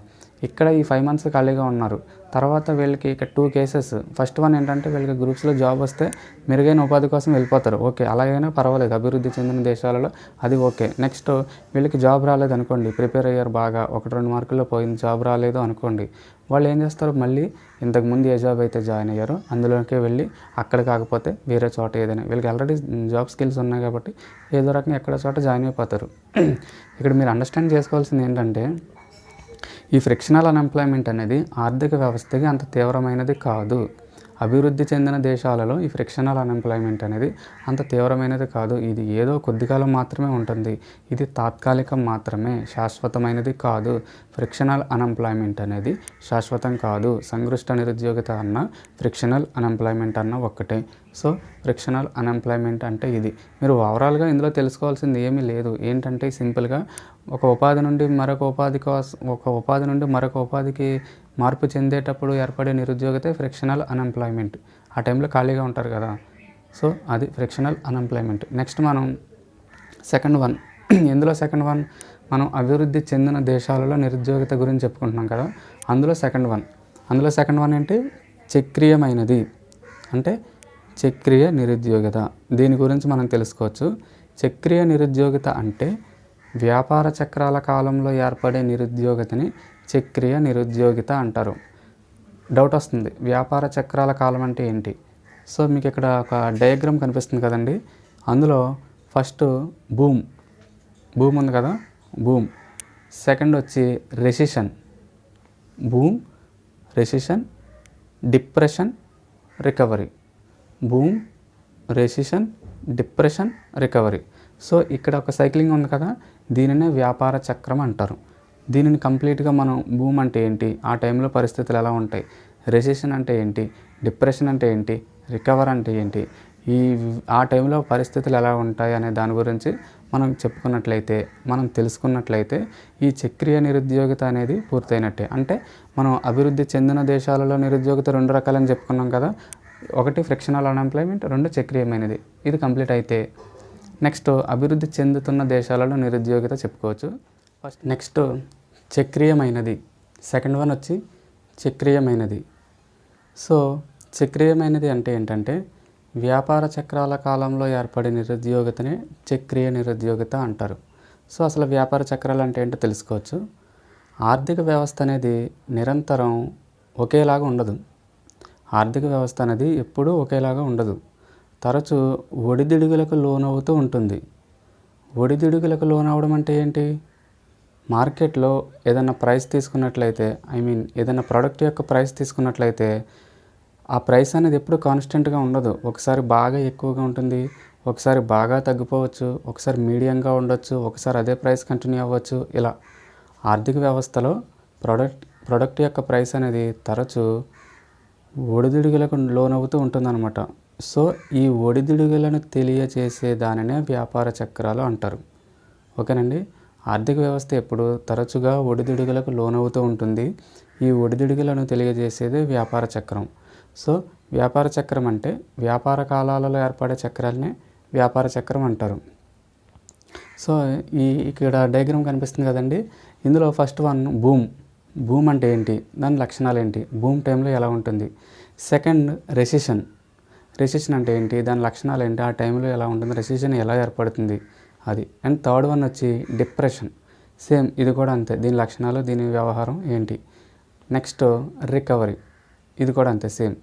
ఇక్కడ ఈ 5 months ఖాళీగా ఉన్నారు. తర్వాత వీళ్ళకి ఇక్కడ 2 cases. ఫస్ట్ వన్ ఏంటంటే, వీళ్ళకి గ్రూప్స్లో జాబ్ వస్తే మెరుగైన ఉపాధి కోసం వెళ్ళిపోతారు. ఓకే, అలాగైనా పర్వాలేదు, అభివృద్ధి చెందిన దేశాలలో అది ఓకే. నెక్స్ట్ వీళ్ళకి జాబ్ రాలేదు అనుకోండి, ప్రిపేర్ అయ్యారు బాగా, 1-2 మార్కుల్లో పోయింది, జాబ్ రాలేదు అనుకోండి, వాళ్ళు ఏం చేస్తారు, మళ్ళీ ఇంతకుముందు ఏ జాబ్ అయితే జాయిన్ అయ్యారో అందులోకే వెళ్ళి అక్కడ కాకపోతే వేరే చోట ఏదైనా, వీళ్ళకి ఆల్రెడీ జాబ్ స్కిల్స్ ఉన్నాయి కాబట్టి ఏదో రకంగా ఎక్కడ చోట జాయిన్ అయిపోతారు. ఇక్కడ మీరు అండర్స్టాండ్ చేసుకోవాల్సింది ఏంటంటే, ఈ ఫ్రిక్షనల్ అన్ఎంప్లాయ్మెంట్ అనేది ఆర్థిక వ్యవస్థకి అంత తీవ్రమైనది కాదు. అభివృద్ధి చెందిన దేశాలలో ఈ ఫ్రిక్షనల్ అన్ఎంప్లాయ్మెంట్ అనేది అంత తీవ్రమైనది కాదు. ఇది ఏదో కొద్ది కాలం మాత్రమే ఉంటుంది. ఇది తాత్కాలికం మాత్రమే, శాశ్వతమైనది కాదు. ఫ్రిక్షనల్ అన్ఎంప్లాయ్మెంట్ అనేది శాశ్వతం కాదు. సంక్లిష్ట నిరుద్యోగిత అన్న ఫ్రిక్షనల్ అన్ఎంప్లాయ్మెంట్ అన్న ఒక్కటే. సో ఫ్రిక్షనల్ అన్ఎంప్లాయ్మెంట్ అంటే ఇది. మీరు ఓవరాల్గా ఇందులో తెలుసుకోవాల్సింది ఏమీ లేదు. ఏంటంటే సింపుల్గా ఒక ఉపాధి నుండి మరొక ఉపాధికి మార్పు చెందేటప్పుడు ఏర్పడే నిరుద్యోగితే ఫ్రిక్షనల్ అన్ఎంప్లాయ్మెంట్. ఆ టైంలో ఖాళీగా ఉంటారు కదా, సో అది ఫ్రిక్షనల్ అన్ఎంప్లాయ్మెంట్. నెక్స్ట్ మనం సెకండ్ వన్. సెకండ్ వన్ మనం అభివృద్ధి చెందిన దేశాలలో నిరుద్యోగిత గురించి చెప్పుకుంటున్నాం కదా. అందులో సెకండ్ వన్ ఏంటి? చక్రీయమైనది అంటే చక్రీయ నిరుద్యోగిత. దీని గురించి మనం తెలుసుకోవచ్చు. చక్రీయ నిరుద్యోగిత అంటే వ్యాపార చక్రాల కాలంలో ఏర్పడే నిరుద్యోగితని చక్రీయ నిరుద్యోగిత అంటారు. డౌట్ వస్తుంది, వ్యాపార చక్రాల కాలం అంటే ఏంటి? సో మీకు ఇక్కడ ఒక డయాగ్రామ్ కనిపిస్తుంది కదండి. అందులో ఫస్ట్ బూమ్ ఉంది కదా, బూమ్. సెకండ్ వచ్చి recession, boom, recession, depression, recovery. Boom, recession, depression, recovery. So ఇక్కడ ఒక సైక్లింగ్ ఉంది కదా, దీనినే వ్యాపార చక్రం అంటారు. దీనిని కంప్లీట్గా మనం బూమ్ అంటే ఏంటి, ఆ టైంలో పరిస్థితులు ఎలా ఉంటాయి, రెసిషన్ అంటే ఏంటి, డిప్రెషన్ అంటే ఏంటి, రికవర్ అంటే ఏంటి, ఆ టైంలో పరిస్థితులు ఎలా ఉంటాయి అనే దాని గురించి మనం తెలుసుకున్నట్లయితే ఈ చక్రీయ నిరుద్యోగిత అనేది పూర్తయినట్టే. అంటే మనం అభివృద్ధి చెందిన దేశాలలో నిరుద్యోగిత 2 రకాలని చెప్పుకున్నాం కదా. ఒకటి ఫ్రిక్షనల్ అన్ఎంప్లాయ్మెంట్, 2 చక్రీయమైనది. ఇది కంప్లీట్ అయితే నెక్స్ట్ అభివృద్ధి చెందుతున్న దేశాలలో నిరుద్యోగిత చెప్పుకోవచ్చు. నెక్స్ట్ చక్రీయమైనది. సెకండ్ వన్ వచ్చి చక్రీయమైనది. సో చక్రీయమైనది అంటే ఏంటంటే, వ్యాపార చక్రాల కాలంలో ఏర్పడే నిరుద్యోగితనే చక్రీయ నిరుద్యోగిత అంటారు. సో అసలు వ్యాపార చక్రాలు అంటే ఏంటో తెలుసుకోవచ్చు. ఆర్థిక వ్యవస్థ అనేది నిరంతరం ఒకేలాగా ఉండదు. ఆర్థిక వ్యవస్థ అనేది ఎప్పుడూ ఒకేలాగా ఉండదు. తరచూ ఒడిదుడుగులకు లోనవుతూ ఉంటుంది. ఒడిదుడుగులకు లోనవడం అంటే ఏంటి? మార్కెట్లో ఏదైనా ప్రైస్ తీసుకున్నట్లయితే, ఏదైనా ప్రోడక్ట్ యొక్క ప్రైస్ తీసుకున్నట్లయితే ఆ ప్రైస్ అనేది ఎప్పుడు కాన్స్టెంట్గా ఉండదు. ఒకసారి బాగా ఎక్కువగా ఉంటుంది, ఒకసారి బాగా తగ్గిపోవచ్చు, ఒకసారి మీడియంగా ఉండొచ్చు, ఒకసారి అదే ప్రైస్ కంటిన్యూ అవ్వచ్చు. ఇలా ఆర్థిక వ్యవస్థలో ప్రోడక్ట్ యొక్క ప్రైస్ అనేది తరచూ ఒడిదుడుగులకు లోనవుతూ ఉంటుందన్నమాట. సో ఈ ఒడిదుడుకులను తెలియజేసే దానినే వ్యాపార చక్రాలు అంటారు. ఓకేనండి. ఆర్థిక వ్యవస్థ ఎప్పుడు తరచుగా ఒడిదుడుకులకు లోనవుతూ ఉంటుంది. ఈ ఒడిదుడుకులను తెలియజేసేదే వ్యాపార చక్రం. సో వ్యాపార చక్రం అంటే వ్యాపార కాలాలలో ఏర్పడే చక్రాలనే వ్యాపార చక్రం అంటారు. సో ఇక్కడ డయాగ్రామ్ కనిపిస్తుంది కదండి. ఇందులో ఫస్ట్ వన్ బూమ్. బూమ్ అంటే ఏంటి, దాని లక్షణాలు ఏంటి, బూమ్ టైంలో ఎలా ఉంటుంది. Second recession. రెసిషన్ అంటే ఏంటి, దాని లక్షణాలు ఏంటి, ఆ టైంలో ఎలా ఉంటుంది, రెసిషన్ ఎలా ఏర్పడుతుంది అది. అండ్ థర్డ్ వన్ వచ్చి డిప్రెషన్. సేమ్ ఇది కూడా అంతే, దీని లక్షణాలు, దీని వ్యవహారం ఏంటి. నెక్స్ట్ రికవరీ, ఇది కూడా అంతే సేమ్.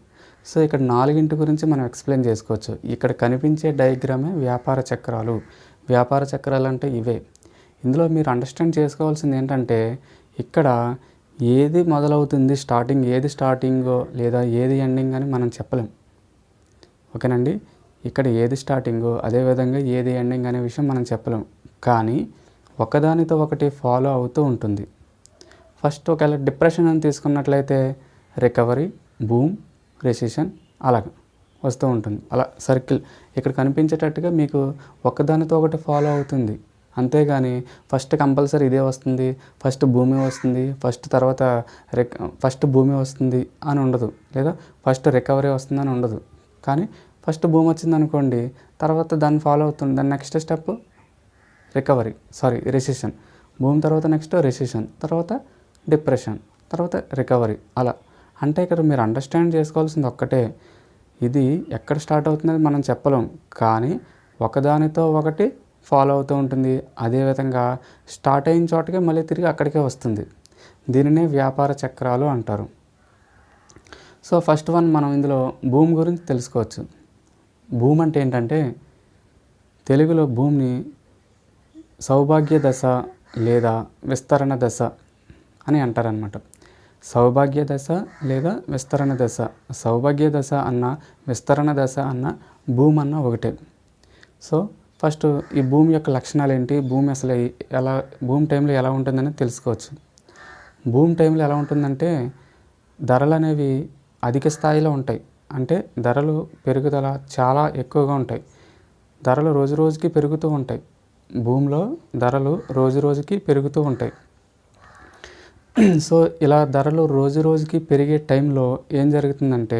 సో ఇక్కడ 4 గురించి మనం ఎక్స్ప్లెయిన్ చేసుకోవచ్చు. ఇక్కడ కనిపించే డయాగ్రామే వ్యాపార చక్రాలు. వ్యాపార చక్రాలు అంటే ఇవే. ఇందులో మీరు అండర్స్టాండ్ చేసుకోవాల్సింది ఏంటంటే ఇక్కడ ఏది మొదలవుతుంది, ఏది స్టార్టింగో లేదా ఏది ఎండింగ్ అని మనం చెప్పలేం. ఓకేనండి. ఇక్కడ ఏది స్టార్టింగో అదేవిధంగా ఏది ఎండింగ్ అనే విషయం మనం చెప్పలేం. కానీ ఒకదానితో ఒకటి ఫాలో అవుతూ ఉంటుంది. ఫస్ట్ ఒకవేళ డిప్రెషన్ అని తీసుకున్నట్లయితే రికవరీ, బూమ్, రెసిషన్ అలాగ వస్తూ ఉంటుంది. అలా సర్కిల్ ఇక్కడ కనిపించేటట్టుగా మీకు ఒకదానితో ఒకటి ఫాలో అవుతుంది. అంతేగాని ఫస్ట్ కంపల్సరీ ఇదే వస్తుంది, ఫస్ట్ భూమి వస్తుంది, ఫస్ట్ భూమి వస్తుంది అని ఉండదు, లేదా ఫస్ట్ రికవరీ వస్తుంది అని ఉండదు. కానీ ఫస్ట్ భూమి వచ్చింది అనుకోండి, తర్వాత దాన్ని ఫాలో అవుతుంది, దాని నెక్స్ట్ స్టెప్ రెసిషన్, భూమి తర్వాత నెక్స్ట్ రెసిషన్, తర్వాత డిప్రెషన్, తర్వాత రికవరీ. అలా అంటే ఇక్కడ మీరు అండర్స్టాండ్ చేసుకోవాల్సింది ఒక్కటే, ఇది ఎక్కడ స్టార్ట్ అవుతుందని మనం చెప్పలేం, కానీ ఒకదానితో ఒకటి ఫాలో అవుతూ ఉంటుంది. అదేవిధంగా స్టార్ట్ అయిన చోటకే మళ్ళీ తిరిగి అక్కడికే వస్తుంది. దీనినే వ్యాపార చక్రాలు అంటారు. సో ఫస్ట్ వన్ మనం ఇందులో భూమి గురించి తెలుసుకోవచ్చు. భూమి అంటే ఏంటంటే తెలుగులో భూమిని సౌభాగ్య దశ లేదా విస్తరణ దశ అని అంటారనమాట. సౌభాగ్య దశ లేదా విస్తరణ దశ. సౌభాగ్య దశ అన్న విస్తరణ దశ అన్న భూమి అన్న ఒకటే. సో ఫస్ట్ ఈ భూమి యొక్క లక్షణాలు ఏంటి, భూమి టైంలో ఎలా ఉంటుందని తెలుసుకోవచ్చు. భూమి టైంలో ఎలా ఉంటుందంటే ధరలు అనేవి అధిక స్థాయిలో ఉంటాయి. అంటే ధరలు పెరుగుదల చాలా ఎక్కువగా ఉంటాయి. ధరలు రోజు రోజుకి పెరుగుతూ ఉంటాయి. భూమిలో ధరలు రోజు రోజుకి పెరుగుతూ ఉంటాయి. సో ఇలా ధరలు రోజు రోజుకి పెరిగే టైంలో ఏం జరుగుతుందంటే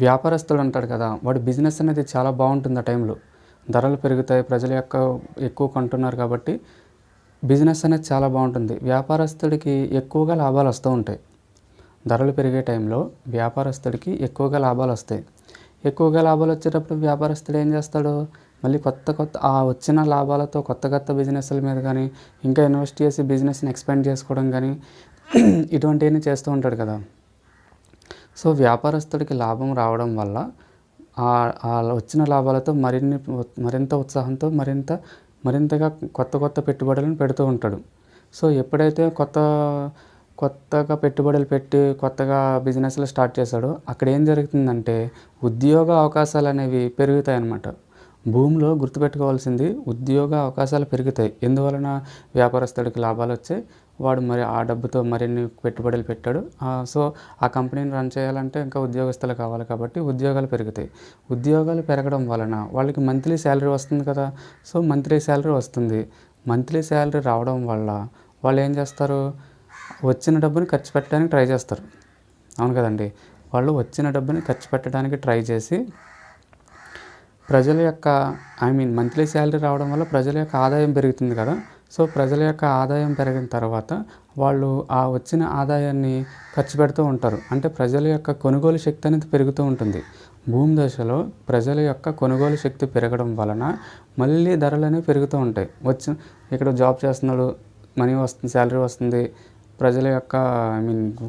వ్యాపారస్తుడు అంటాడు కదా, వాడి బిజినెస్ అనేది చాలా బాగుంటుంది. ఆ టైంలో ధరలు పెరుగుతాయి, ప్రజలు ఎక్కువ కొంటున్నారు కాబట్టి బిజినెస్ అనేది చాలా బాగుంటుంది. వ్యాపారస్తుడికి ఎక్కువగా లాభాలు వస్తూ ఉంటాయి. ధరలు పెరిగే టైంలో వ్యాపారస్తుడికి ఎక్కువగా లాభాలు వస్తాయి. ఎక్కువగా లాభాలు వచ్చేటప్పుడు వ్యాపారస్తుడు ఏం చేస్తాడు, మళ్ళీ కొత్త ఆ వచ్చిన లాభాలతో కొత్త బిజినెస్ల మీద కానీ ఇంకా ఇన్వెస్ట్ చేసి బిజినెస్ని ఎక్స్పాండ్ చేసుకోవడం కానీ ఇటువంటివన్నీ చేస్తూ ఉంటాడు కదా. సో వ్యాపారస్తుడికి లాభం రావడం వల్ల ఆ వచ్చిన లాభాలతో మరింత ఉత్సాహంతో మరింతగా కొత్త పెట్టుబడులను పెడుతూ ఉంటాడు. సో ఎప్పుడైతే కొత్తగా పెట్టుబడులు పెట్టి కొత్తగా బిజినెస్లు స్టార్ట్ చేశాడో అక్కడ ఏం జరుగుతుందంటే ఉద్యోగ అవకాశాలు అనేవి పెరుగుతాయి అన్నమాట. భూమిలో గుర్తుపెట్టుకోవాల్సింది ఉద్యోగ అవకాశాలు పెరుగుతాయి. ఎందువలన వ్యాపారస్తుడికి లాభాలు వచ్చాయి, వాడు మరి ఆ డబ్బుతో మరిన్ని పెట్టుబడులు పెట్టాడు. సో ఆ కంపెనీని రన్ చేయాలంటే ఇంకా ఉద్యోగస్తులు కావాలి కాబట్టి ఉద్యోగాలు పెరుగుతాయి. ఉద్యోగాలు పెరగడం వలన వాళ్ళకి మంత్లీ శాలరీ వస్తుంది కదా. సో మంత్లీ శాలరీ వస్తుంది. మంత్లీ శాలరీ రావడం వల్ల వాళ్ళు ఏం చేస్తారు, వచ్చిన డబ్బుని ఖర్చు పెట్టడానికి ట్రై చేస్తారు. అవును కదండి. వాళ్ళు వచ్చిన డబ్బుని ఖర్చు పెట్టడానికి ట్రై చేసి ప్రజల యొక్క మంత్లీ శాలరీ రావడం వల్ల ప్రజల యొక్క ఆదాయం పెరుగుతుంది కదా. సో ప్రజల యొక్క ఆదాయం పెరిగిన తర్వాత వాళ్ళు ఆ వచ్చిన ఆదాయాన్ని ఖర్చు పెడుతూ ఉంటారు. అంటే ప్రజల యొక్క కొనుగోలు శక్తి అనేది పెరుగుతూ ఉంటుంది. భూమి దశలో ప్రజల యొక్క కొనుగోలు శక్తి పెరగడం వలన మళ్ళీ ధరలు అనేవి పెరుగుతూ ఉంటాయి. ఇక్కడ జాబ్ చేస్తున్నాడు, మనీ వస్తుంది, శాలరీ వస్తుంది, ప్రజల యొక్క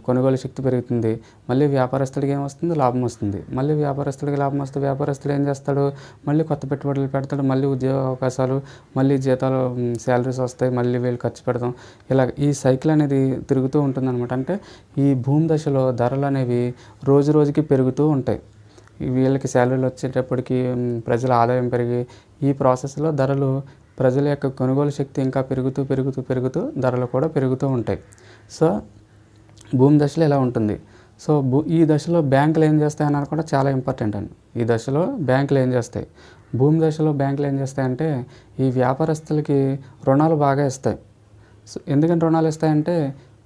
కొనుగోలు శక్తి పెరుగుతుంది. మళ్ళీ వ్యాపారస్తుడికి ఏమొస్తుంది, లాభం వస్తుంది. మళ్ళీ వ్యాపారస్తుడికి లాభం వస్తే వ్యాపారస్తుడు ఏం చేస్తాడు, మళ్ళీ కొత్త పెట్టుబడులు పెడతాడు, మళ్ళీ ఉద్యోగ అవకాశాలు, మళ్ళీ జీతాలు, శాలరీస్ వస్తాయి, మళ్ళీ వీళ్ళు ఖర్చు పెడతాం. ఇలా ఈ సైకిల్ అనేది తిరుగుతూ ఉంటుందన్నమాట. అంటే ఈ భూమి దశలో ధరలు అనేవి రోజు రోజుకి పెరుగుతూ ఉంటాయి. వీళ్ళకి శాలరీలు వచ్చేటప్పటికి ప్రజల ఆదాయం పెరిగి ఈ ప్రాసెస్లో ధరలు, ప్రజల యొక్క కొనుగోలు శక్తి ఇంకా పెరుగుతూ ధరలు కూడా పెరుగుతూ ఉంటాయి. సో భూమి దశలో ఇలా ఉంటుంది. సో ఈ దశలో బ్యాంకులు ఏం చేస్తాయన్నది కూడా చాలా ఇంపార్టెంట్ అండి. ఈ దశలో బ్యాంకులు ఏం చేస్తాయి, భూమి దశలో బ్యాంకులు ఏం చేస్తాయంటే ఈ వ్యాపారస్తులకి రుణాలు బాగా ఇస్తాయి. సో ఎందుకంటే రుణాలు ఇస్తాయంటే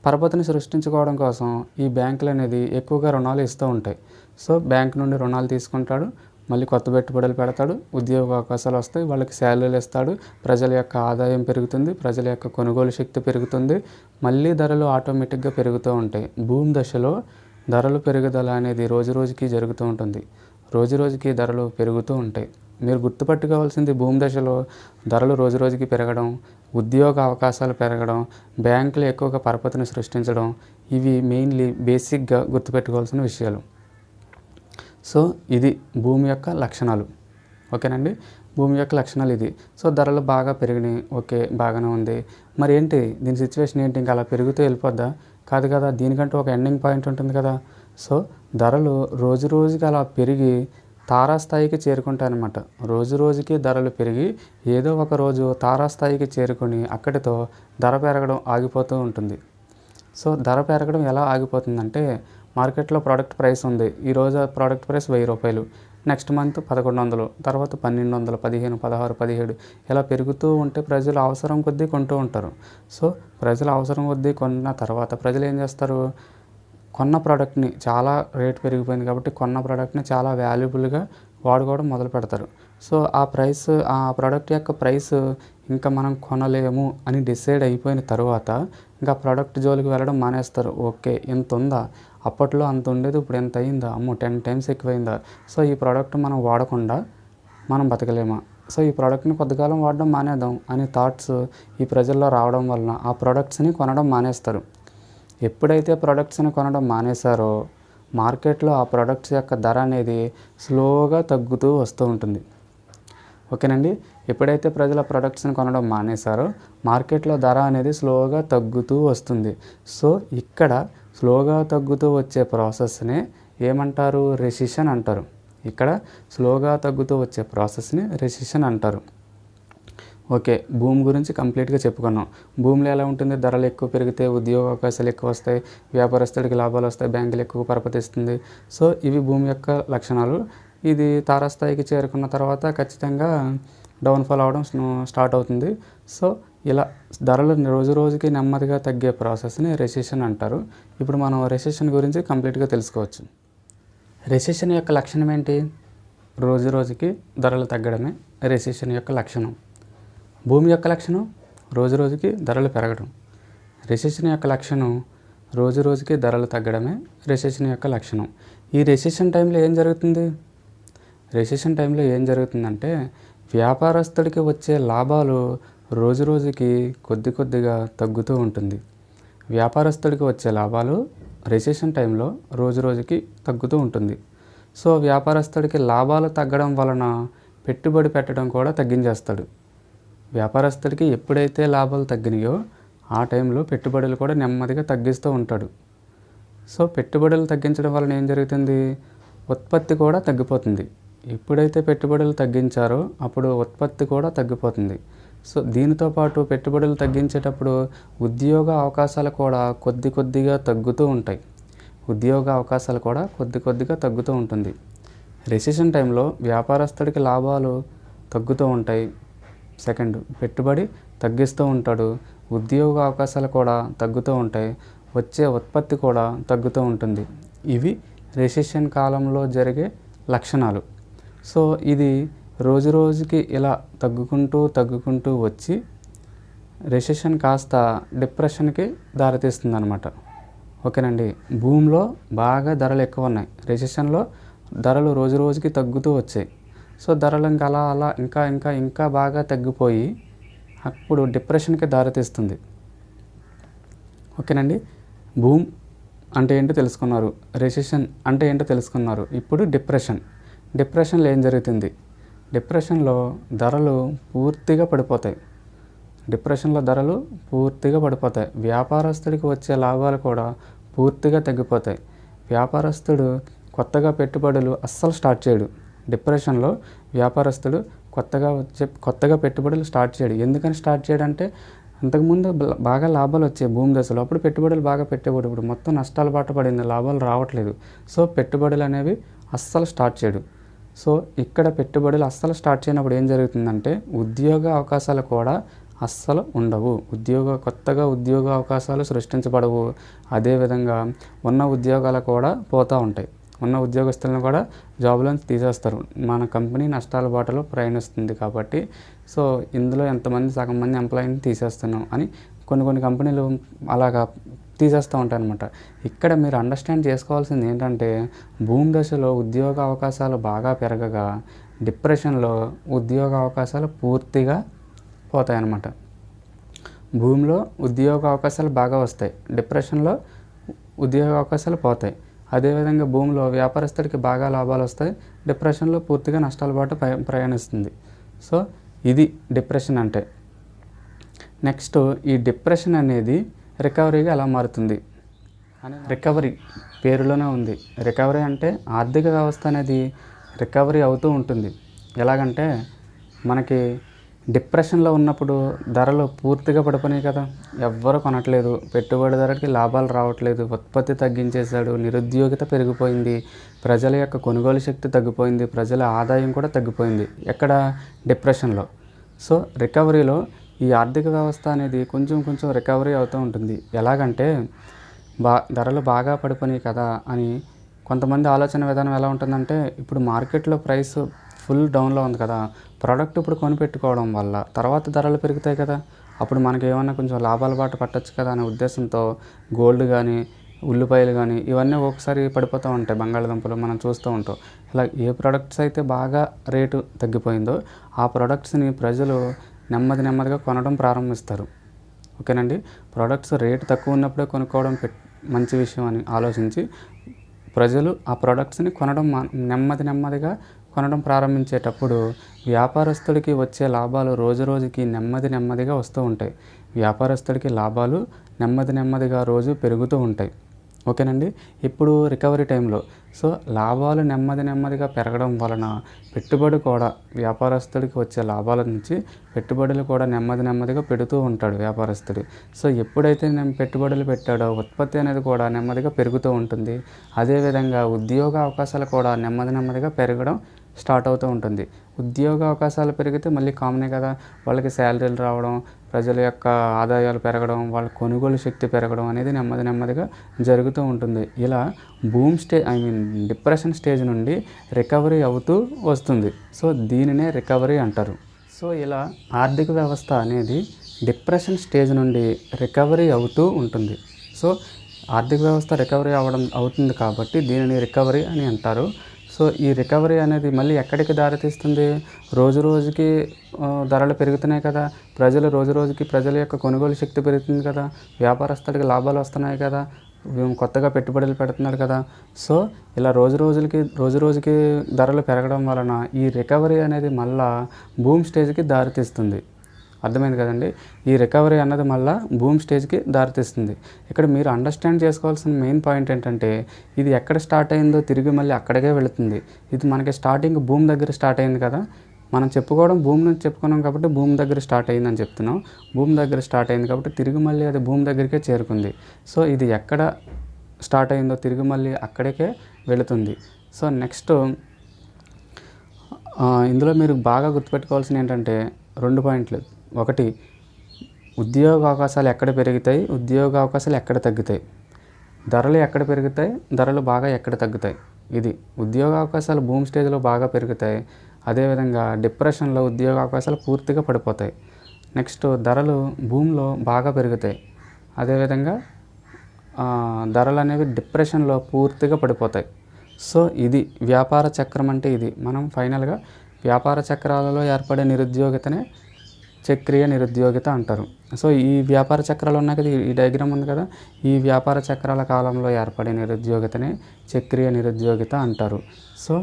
పరపతిని సృష్టించుకోవడం కోసం ఈ బ్యాంకులు అనేది ఎక్కువగా రుణాలు ఇస్తూ ఉంటాయి. సో బ్యాంక్ నుండి రుణాలు తీసుకుంటాడు, మళ్ళీ కొత్త పెట్టుబడులు పెడతాడు, ఉద్యోగ అవకాశాలు వస్తాయి, వాళ్ళకి శాలరీలు ఇస్తాడు, ప్రజల యొక్క ఆదాయం పెరుగుతుంది, ప్రజల యొక్క కొనుగోలు శక్తి పెరుగుతుంది, మళ్ళీ ధరలు ఆటోమేటిక్గా పెరుగుతూ ఉంటాయి. భూమి దశలో ధరలు పెరుగుదల అనేది రోజు రోజుకి జరుగుతూ ఉంటుంది. రోజు రోజుకి ధరలు పెరుగుతూ ఉంటాయి. మీరు గుర్తుపట్టుకోవాల్సింది భూమి దశలో ధరలు రోజు రోజుకి పెరగడం, ఉద్యోగ అవకాశాలు పెరగడం, బ్యాంకులు ఎక్కువగా పరపతిని సృష్టించడం, ఇవి మెయిన్లీ బేసిక్గా గుర్తుపెట్టుకోవాల్సిన విషయాలు. సో ఇది భూమి యొక్క లక్షణాలు. ఓకేనండి, భూమి యొక్క లక్షణాలు ఇది. సో ధరలు బాగా పెరిగినాయి, ఓకే బాగానే ఉంది. మరి ఏంటి దీని సిచ్యువేషన్ ఏంటి, ఇంకా అలా పెరుగుతూ వెళ్ళిపోద్దా? కాదు కదా, దీనికంటూ ఒక ఎండింగ్ పాయింట్ ఉంటుంది కదా. సో ధరలు రోజు రోజుకి అలా పెరిగి తారాస్థాయికి చేరుకుంటాయన్నమాట. రోజు రోజుకి ధరలు పెరిగి ఏదో ఒక రోజు తారాస్థాయికి చేరుకొని అక్కడితో ధర పెరగడం ఆగిపోతూ ఉంటుంది. సో ధర పెరగడం ఎలా ఆగిపోతుందంటే, మార్కెట్లో ప్రోడక్ట్ ప్రైస్ ఉంది, ఈరోజు ప్రోడక్ట్ ప్రైస్ 1000 రూపాయలు, నెక్స్ట్ మంత్ 1100, తర్వాత 1200, 15, 16, 17 ఇలా పెరుగుతూ ఉంటే ప్రజలు అవసరం కొద్దీ కొంటూ ఉంటారు. సో ప్రజలు అవసరం కొద్దీ కొన్న తర్వాత ప్రజలు ఏం చేస్తారు, కొన్న ప్రోడక్ట్ని చాలా రేట్ పెరిగిపోయింది కాబట్టి కొన్న ప్రోడక్ట్ని చాలా వాల్యుబుల్గా వాడుకోవడం మొదలు పెడతారు. సో ఆ ప్రోడక్ట్ యొక్క ప్రైస్ ఇంకా మనం కొనలేము అని డిసైడ్ అయిపోయిన తర్వాత ఇంకా ప్రోడక్ట్ జోలికి వెళ్ళడం మానేస్తారు. ఓకే ఇంత ఉందా, అప్పట్లో అంత ఉండేది ఇప్పుడు ఎంత అయిందా, అమ్మో 10 times ఎక్కువైందా, సో ఈ ప్రోడక్ట్ మనం వాడకుండా మనం బతకలేమా, సో ఈ ప్రోడక్ట్ని కొద్దికాలం వాడడం మానేద్దాం అనే థాట్స్ ఈ ప్రజల్లో రావడం వలన ఆ ప్రోడక్ట్స్ని కొనడం మానేస్తారు. ఎప్పుడైతే ప్రోడక్ట్స్ని కొనడం మానేశారో మార్కెట్లో ఆ ప్రోడక్ట్స్ యొక్క ధర అనేది స్లోగా తగ్గుతూ వస్తూ ఉంటుంది. ఓకేనండి, ఎప్పుడైతే ప్రజలు ఆ ప్రోడక్ట్స్ని కొనడం మానేశారో మార్కెట్లో ధర అనేది స్లోగా తగ్గుతూ వస్తుంది. సో ఇక్కడ స్లోగా తగ్గుతూ వచ్చే ప్రాసెస్ని ఏమంటారు, రెసిషన్ అంటారు. ఇక్కడ స్లోగా తగ్గుతూ వచ్చే ప్రాసెస్ని రెసిషన్ అంటారు. ఓకే, భూమి గురించి కంప్లీట్గా చెప్పుకున్నాం. భూమిలో ఎలా ఉంటుంది, ధరలు ఎక్కువ పెరిగితే ఉద్యోగ అవకాశాలు ఎక్కువ వస్తాయి, వ్యాపారస్తుడికి లాభాలు వస్తాయి, బ్యాంకులు ఎక్కువ పరపతిస్తుంది. సో ఇవి భూమి యొక్క లక్షణాలు. ఇది తారాస్థాయికి చేరుకున్న తర్వాత ఖచ్చితంగా డౌన్ఫాల్ అవ్వడం స్టార్ట్ అవుతుంది. సో ఇలా ధరలు రోజు రోజుకి నెమ్మదిగా తగ్గే ప్రాసెస్ని రెసిషన్ అంటారు. ఇప్పుడు మనం రెసిషన్ గురించి కంప్లీట్గా తెలుసుకోవచ్చు. రెసిషన్ యొక్క లక్షణం ఏంటి, రోజు రోజుకి ధరలు తగ్గడమే రెసిషన్ యొక్క లక్షణం. భూమి యొక్క లక్షణం రోజు రోజుకి ధరలు పెరగడం. రెసిషన్ యొక్క లక్షణం రోజు రోజుకి ధరలు తగ్గడమే రెసిషన్ యొక్క లక్షణం. ఈ రెసిషన్ టైంలో ఏం జరుగుతుంది, రెసిషన్ టైంలో ఏం జరుగుతుందంటే వ్యాపారస్తుడికి వచ్చే లాభాలు రోజు రోజుకి కొద్దిగా తగ్గుతూ ఉంటుంది. వ్యాపారస్తుడికి వచ్చే లాభాలు రెసిషన్ టైంలో రోజు రోజుకి తగ్గుతూ ఉంటుంది. సో వ్యాపారస్తుడికి లాభాలు తగ్గడం వలన పెట్టుబడి పెట్టడం కూడా తగ్గించేస్తాడు. వ్యాపారస్తుడికి ఎప్పుడైతే లాభాలు తగ్గినాయో ఆ టైంలో పెట్టుబడులు కూడా నెమ్మదిగా తగ్గిస్తూ ఉంటాడు. సో పెట్టుబడులు తగ్గించడం వలన ఏం జరుగుతుంది, ఉత్పత్తి కూడా తగ్గిపోతుంది. ఎప్పుడైతే పెట్టుబడులు తగ్గించారో అప్పుడు ఉత్పత్తి కూడా తగ్గిపోతుంది. సో దీనితో పాటు పెట్టుబడులు తగ్గించేటప్పుడు ఉద్యోగ అవకాశాలు కూడా కొద్దిగా తగ్గుతూ ఉంటాయి. ఉద్యోగ అవకాశాలు కూడా కొద్దిగా తగ్గుతూ ఉంటుంది. రెసిషన్ టైంలో వ్యాపారస్తుడికి లాభాలు తగ్గుతూ ఉంటాయి, సెకండ్ పెట్టుబడి తగ్గిస్తూ ఉంటాడు, ఉద్యోగ అవకాశాలు కూడా తగ్గుతూ ఉంటాయి, వచ్చే ఉత్పత్తి కూడా తగ్గుతూ ఉంటుంది. ఇవి రెసిషన్ కాలంలో జరిగే లక్షణాలు. సో ఇది రోజు రోజుకి ఇలా తగ్గుకుంటూ వచ్చి రెసిషన్ కాస్త డిప్రెషన్కి దారితీస్తుంది అన్నమాట. ఓకేనండి, భూమిలో బాగా ధరలు ఎక్కువ ఉన్నాయి, రెసిషన్లో ధరలు రోజు రోజుకి తగ్గుతూ వచ్చాయి. సో ధరలు ఇంకా అలా ఇంకా బాగా తగ్గిపోయి అప్పుడు డిప్రెషన్కి దారితీస్తుంది. ఓకేనండి, భూమ్ అంటే ఏంటో తెలుసుకున్నారు, రెసిషన్ అంటే ఏంటో తెలుసుకున్నారు. ఇప్పుడు డిప్రెషన్లో ఏం జరుగుతుంది, డిప్రెషన్లో ధరలు పూర్తిగా పడిపోతాయి. వ్యాపారస్తుడికి వచ్చే లాభాలు కూడా పూర్తిగా తగ్గిపోతాయి. వ్యాపారస్తుడు కొత్తగా పెట్టుబడులు అస్సలు స్టార్ట్ చేయడు. డిప్రెషన్లో వ్యాపారస్తుడు కొత్తగా పెట్టుబడులు స్టార్ట్ చేయడు. ఎందుకని స్టార్ట్ చేయడంటే అంతకుముందు బాగా లాభాలు వచ్చాయి భూమి దశలో, అప్పుడు పెట్టుబడులు బాగా పెట్టేవాడు. ఇప్పుడు మొత్తం నష్టాల బాట పడింది, లాభాలు రావట్లేదు. సో పెట్టుబడులు అనేవి అస్సలు స్టార్ట్ చేయడు. సో ఇక్కడ పెట్టుబడులు అస్సలు స్టార్ట్ చేయనప్పుడు ఏం జరుగుతుందంటే ఉద్యోగ అవకాశాలు కూడా అస్సలు ఉండవు. కొత్తగా ఉద్యోగ అవకాశాలు సృష్టించబడవు. అదేవిధంగా ఉన్న ఉద్యోగాలు కూడా పోతూ ఉంటాయి. ఉన్న ఉద్యోగస్తులను కూడా జాబులను తీసేస్తారు. మన కంపెనీ నష్టాల బాటలో ప్రయాణిస్తుంది కాబట్టి సో ఇందులో ఎంతమంది సగం మంది ఎంప్లాయీని తీసేస్తున్నాం అని కొన్ని కంపెనీలు అలాగా తీసేస్తూ ఉంటాయి అన్నమాట. ఇక్కడ మీరు అండర్స్టాండ్ చేసుకోవాల్సింది ఏంటంటే భూమి దశలో ఉద్యోగ అవకాశాలు బాగా పెరగగా డిప్రెషన్లో ఉద్యోగ అవకాశాలు పూర్తిగా పోతాయి అన్నమాట. భూమిలో ఉద్యోగ అవకాశాలు బాగా వస్తాయి, డిప్రెషన్లో ఉద్యోగ అవకాశాలు పోతాయి. అదేవిధంగా భూమిలో వ్యాపారస్తుడికి బాగా లాభాలు వస్తాయి, డిప్రెషన్లో పూర్తిగా నష్టాల బాట ప్రయాణిస్తుంది. సో ఇది డిప్రెషన్ అంటే. నెక్స్ట్ ఈ డిప్రెషన్ అనేది రికవరీగా ఎలా మారుతుంది? రికవరీ పేరులోనే ఉంది. రికవరీ అంటే ఆర్థిక వ్యవస్థ అనేది రికవరీ అవుతూ ఉంటుంది. ఎలాగంటే మనకి డిప్రెషన్లో ఉన్నప్పుడు ధరలు పూర్తిగా పడిపోయినాయి కదా, ఎవ్వరు కొనట్లేదు, పెట్టుబడిదారుడికి లాభాలు రావట్లేదు, ఉత్పత్తి తగ్గించేశాడు, నిరుద్యోగిత పెరిగిపోయింది, ప్రజల యొక్క కొనుగోలు శక్తి తగ్గిపోయింది, ప్రజల ఆదాయం కూడా తగ్గిపోయింది ఎక్కడ? డిప్రెషన్లో. సో రికవరీలో ఈ ఆర్థిక వ్యవస్థ అనేది కొంచెం రికవరీ అవుతూ ఉంటుంది. ఎలాగంటే ధరలు బాగా పడిపోయినాయి కదా అని కొంతమంది ఆలోచన విధానం ఎలా ఉంటుందంటే ఇప్పుడు మార్కెట్లో ప్రైస్ ఫుల్ డౌన్లో ఉంది కదా, ప్రోడక్ట్ ఇప్పుడు కొనిపెట్టుకోవడం వల్ల తర్వాత ధరలు పెరుగుతాయి కదా, అప్పుడు మనకి ఏమన్నా కొంచెం లాభాల బాట పట్టచ్చు కదా అనే ఉద్దేశంతో గోల్డ్ కానీ ఉల్లిపాయలు కానీ ఇవన్నీ ఒకసారి పడిపోతూ ఉంటాయి. బంగాళదుంపలు మనం చూస్తూ ఉంటాం. ఇలా ఏ ప్రోడక్ట్స్ అయితే బాగా రేటు తగ్గిపోయిందో ఆ ప్రోడక్ట్స్ని ప్రజలు నెమ్మదిగా కొనడం ప్రారంభిస్తారు. ఓకేనండి. ప్రోడక్ట్స్ రేటు తక్కువ ఉన్నప్పుడే కొనుక్కోవడం మంచి విషయం అని ఆలోచించి ప్రజలు ఆ ప్రోడక్ట్స్ని కొనడం నెమ్మదిగా కొనడం ప్రారంభించేటప్పుడు వ్యాపారస్తుడికి వచ్చే లాభాలు రోజుకి నెమ్మదిగా వస్తూ ఉంటాయి. వ్యాపారస్తుడికి లాభాలు నెమ్మదిగా రోజు పెరుగుతూ ఉంటాయి. ఓకేనండి. ఇప్పుడు రికవరీ టైంలో సో లాభాలు నెమ్మదిగా పెరగడం వలన పెట్టుబడి కూడా వ్యాపారస్తుడికి వచ్చే లాభాల నుంచి పెట్టుబడులు కూడా నెమ్మదిగా పెడుతూ ఉంటాడు వ్యాపారస్తుడు. సో ఎప్పుడైతే పెట్టుబడులు పెట్టాడో ఉత్పత్తి అనేది కూడా నెమ్మదిగా పెరుగుతూ ఉంటుంది. అదేవిధంగా ఉద్యోగ అవకాశాలు కూడా నెమ్మదిగా పెరగడం స్టార్ట్ అవుతూ ఉంటుంది. ఉద్యోగ అవకాశాలు పెరిగితే మళ్ళీ కామనే కదా, వాళ్ళకి శాలరీలు రావడం, ప్రజల యొక్క ఆదాయాలు పెరగడం, వాళ్ళ కొనుగోలు శక్తి పెరగడం అనేది నెమ్మదిగా జరుగుతూ ఉంటుంది. ఇలా డిప్రెషన్ స్టేజ్ నుండి రికవరీ అవుతూ వస్తుంది. సో దీనినే రికవరీ అంటారు. సో ఇలా ఆర్థిక వ్యవస్థ అనేది డిప్రెషన్ స్టేజ్ నుండి రికవరీ అవుతూ ఉంటుంది. సో ఆర్థిక వ్యవస్థ రికవరీ అవుతుంది కాబట్టి దీనిని రికవరీ అని అంటారు. సో ఈ రికవరీ అనేది మళ్ళీ ఎక్కడికి దారితీస్తుంది? రోజుకి ధరలు పెరుగుతున్నాయి కదా, రోజుకి ప్రజల యొక్క కొనుగోలు శక్తి పెరుగుతుంది కదా, వ్యాపారస్తుడికి లాభాలు వస్తున్నాయి కదా, కొత్తగా పెట్టుబడులు పెడుతున్నారు కదా. సో ఇలా రోజుకి ధరలు పెరగడం వలన ఈ రికవరీ అనేది మళ్ళా బూమ్ స్టేజ్కి దారితీస్తుంది. అర్థమైంది కదండి. ఈ రికవరీ అన్నది మళ్ళీ బూమ్ స్టేజ్కి దారితీస్తుంది. ఇక్కడ మీరు అండర్స్టాండ్ చేసుకోవాల్సిన మెయిన్ పాయింట్ ఏంటంటే ఇది ఎక్కడ స్టార్ట్ అయిందో తిరిగి మళ్ళీ అక్కడికే వెళుతుంది. ఇది మనకి స్టార్టింగ్ భూమి దగ్గర స్టార్ట్ అయింది కదా, మనం చెప్పుకోవడం భూమి నుంచి చెప్పుకున్నాం కాబట్టి భూమి దగ్గర స్టార్ట్ అయిందని చెప్తున్నాం. భూమి దగ్గర స్టార్ట్ అయింది కాబట్టి తిరిగి మళ్ళీ అది భూమి దగ్గరికే చేరుకుంది. సో ఇది ఎక్కడ స్టార్ట్ అయిందో తిరిగి మళ్ళీ అక్కడికే వెళుతుంది. సో నెక్స్ట్ ఇందులో మీరు బాగా గుర్తుపెట్టుకోవాల్సిన ఏంటంటే 2 పాయింట్లు. ఒకటి, ఉద్యోగ అవకాశాలు ఎక్కడ పెరుగుతాయి, ఉద్యోగ అవకాశాలు ఎక్కడ తగ్గుతాయి, ధరలు ఎక్కడ పెరుగుతాయి, ధరలు బాగా ఎక్కడ తగ్గుతాయి. ఇది ఉద్యోగ అవకాశాలు భూమి స్టేజ్లో బాగా పెరుగుతాయి. అదేవిధంగా డిప్రెషన్లో ఉద్యోగ అవకాశాలు పూర్తిగా పడిపోతాయి. నెక్స్ట్ ధరలు భూమిలో బాగా పెరుగుతాయి. అదేవిధంగా ధరలు అనేవి డిప్రెషన్లో పూర్తిగా పడిపోతాయి. సో ఇది వ్యాపార చక్రం అంటే ఇది. మనం ఫైనల్గా వ్యాపార చక్రాలలో ఏర్పడే నిరుద్యోగితనే చక్రీయ నిరుద్యోగిత అంటారు. సో ఈ వ్యాపార చక్రాలు ఉన్నాయి కదా, ఈ డయాగ్రామ్ ఉంది కదా, ఈ వ్యాపార చక్రాల కాలంలో ఏర్పడే నిరుద్యోగితనే చక్రీయ నిరుద్యోగిత అంటారు. సో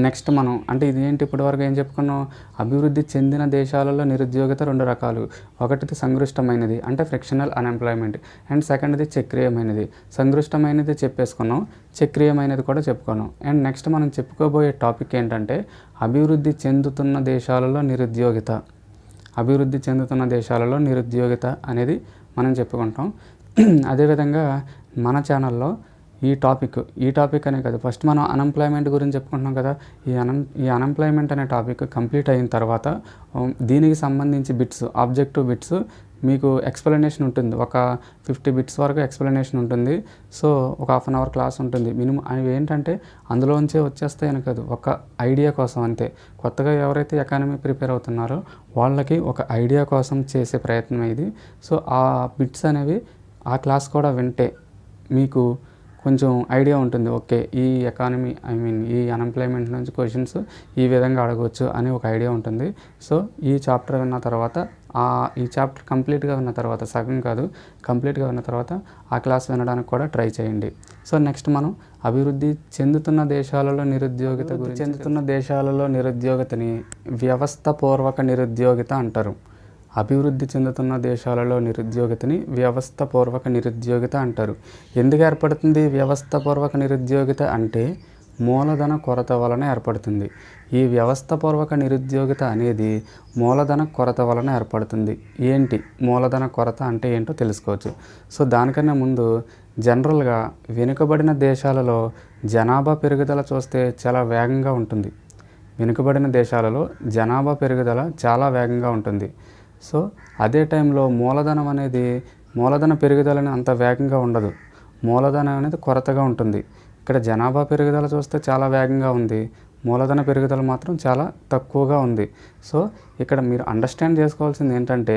నెక్స్ట్ మనం అంటే ఇది ఏంటి ఇప్పటివరకు ఏం చెప్పుకున్నాం? అభివృద్ధి చెందిన దేశాలలో నిరుద్యోగిత 2 రకాలు. ఒకటిది సంక్లిష్టమైనది అంటే ఫ్రిక్షనల్ అన్ఎంప్లాయ్మెంట్, అండ్ సెకండ్ది చక్రీయమైనది. సంక్లిష్టమైనది చెప్పేసుకున్నాం, చక్రీయమైనది కూడా చెప్పుకున్నాం. అండ్ నెక్స్ట్ మనం చెప్పుకోబోయే టాపిక్ ఏంటంటే అభివృద్ధి చెందుతున్న దేశాలలో నిరుద్యోగిత. అభివృద్ధి చెందుతున్న దేశాలలో నిరుద్యోగిత అనేది మనం చెప్పుకుంటాం. అదేవిధంగా మన ఛానల్లో ఈ టాపిక్ అనే కాదు, ఫస్ట్ మనం అన్ఎంప్లాయ్మెంట్ గురించి చెప్పుకుంటున్నాం కదా. ఈ అన్ఎంప్లాయ్మెంట్ అనే టాపిక్ కంప్లీట్ అయిన తర్వాత దీనికి సంబంధించి ఆబ్జెక్టివ్ బిట్స్ మీకు ఎక్స్ప్లెనేషన్ ఉంటుంది. ఒక 50 బిట్స్ వరకు ఎక్స్ప్లెనేషన్ ఉంటుంది. సో ఒక హాఫ్ అన్ అవర్ క్లాస్ ఉంటుంది మినిమం. అవి ఏంటంటే అందులోంచే వచ్చేస్తాయని కాదు, ఒక ఐడియా కోసం అంతే. కొత్తగా ఎవరైతే ఎకానమీ ప్రిపేర్ అవుతున్నారో వాళ్ళకి ఒక ఐడియా కోసం చేసే ప్రయత్నం ఇది. సో ఆ బిట్స్ అనేవి ఆ క్లాస్ కూడా వింటే మీకు కొంచెం ఐడియా ఉంటుంది. ఓకే, ఈ ఈ అన్ఎంప్లాయ్మెంట్ నుంచి క్వశ్చన్స్ ఈ విధంగా అడగవచ్చు అని ఒక ఐడియా ఉంటుంది. సో ఈ చాప్టర్ విన్న తర్వాత ఈ చాప్టర్ కంప్లీట్గా విన్న తర్వాత, సగం కాదు కంప్లీట్గా విన్న తర్వాత ఆ క్లాస్ వినడానికి కూడా ట్రై చేయండి. సో నెక్స్ట్ మనం అభివృద్ధి చెందుతున్న దేశాలలో నిరుద్యోగితని వ్యవస్థపూర్వక నిరుద్యోగిత అంటారు. అభివృద్ధి చెందుతున్న దేశాలలో నిరుద్యోగితని వ్యవస్థపూర్వక నిరుద్యోగిత అంటారు. ఎందుకు ఏర్పడుతుంది వ్యవస్థపూర్వక నిరుద్యోగిత అంటే మూలధన కొరత వలన ఏర్పడుతుంది. ఈ వ్యవస్థపూర్వక నిరుద్యోగిత అనేది మూలధన కొరత వలన ఏర్పడుతుంది. ఏంటి మూలధన కొరత అంటే ఏంటో తెలుసుకోవచ్చు. సో దానికన్నా ముందు జనరల్గా వెనుకబడిన దేశాలలో జనాభా పెరుగుదల చూస్తే చాలా వేగంగా ఉంటుంది. వెనుకబడిన దేశాలలో జనాభా పెరుగుదల చాలా వేగంగా ఉంటుంది. సో అదే టైంలో మూలధన పెరుగుదలని అంత వేగంగా ఉండదు. మూలధనం అనేది కొరతగా ఉంటుంది. ఇక్కడ జనాభా పెరుగుదల చూస్తే చాలా వేగంగా ఉంది, మూలధన పెరుగుదల మాత్రం చాలా తక్కువగా ఉంది. సో ఇక్కడ మీరు అండర్స్టాండ్ చేసుకోవాల్సింది ఏంటంటే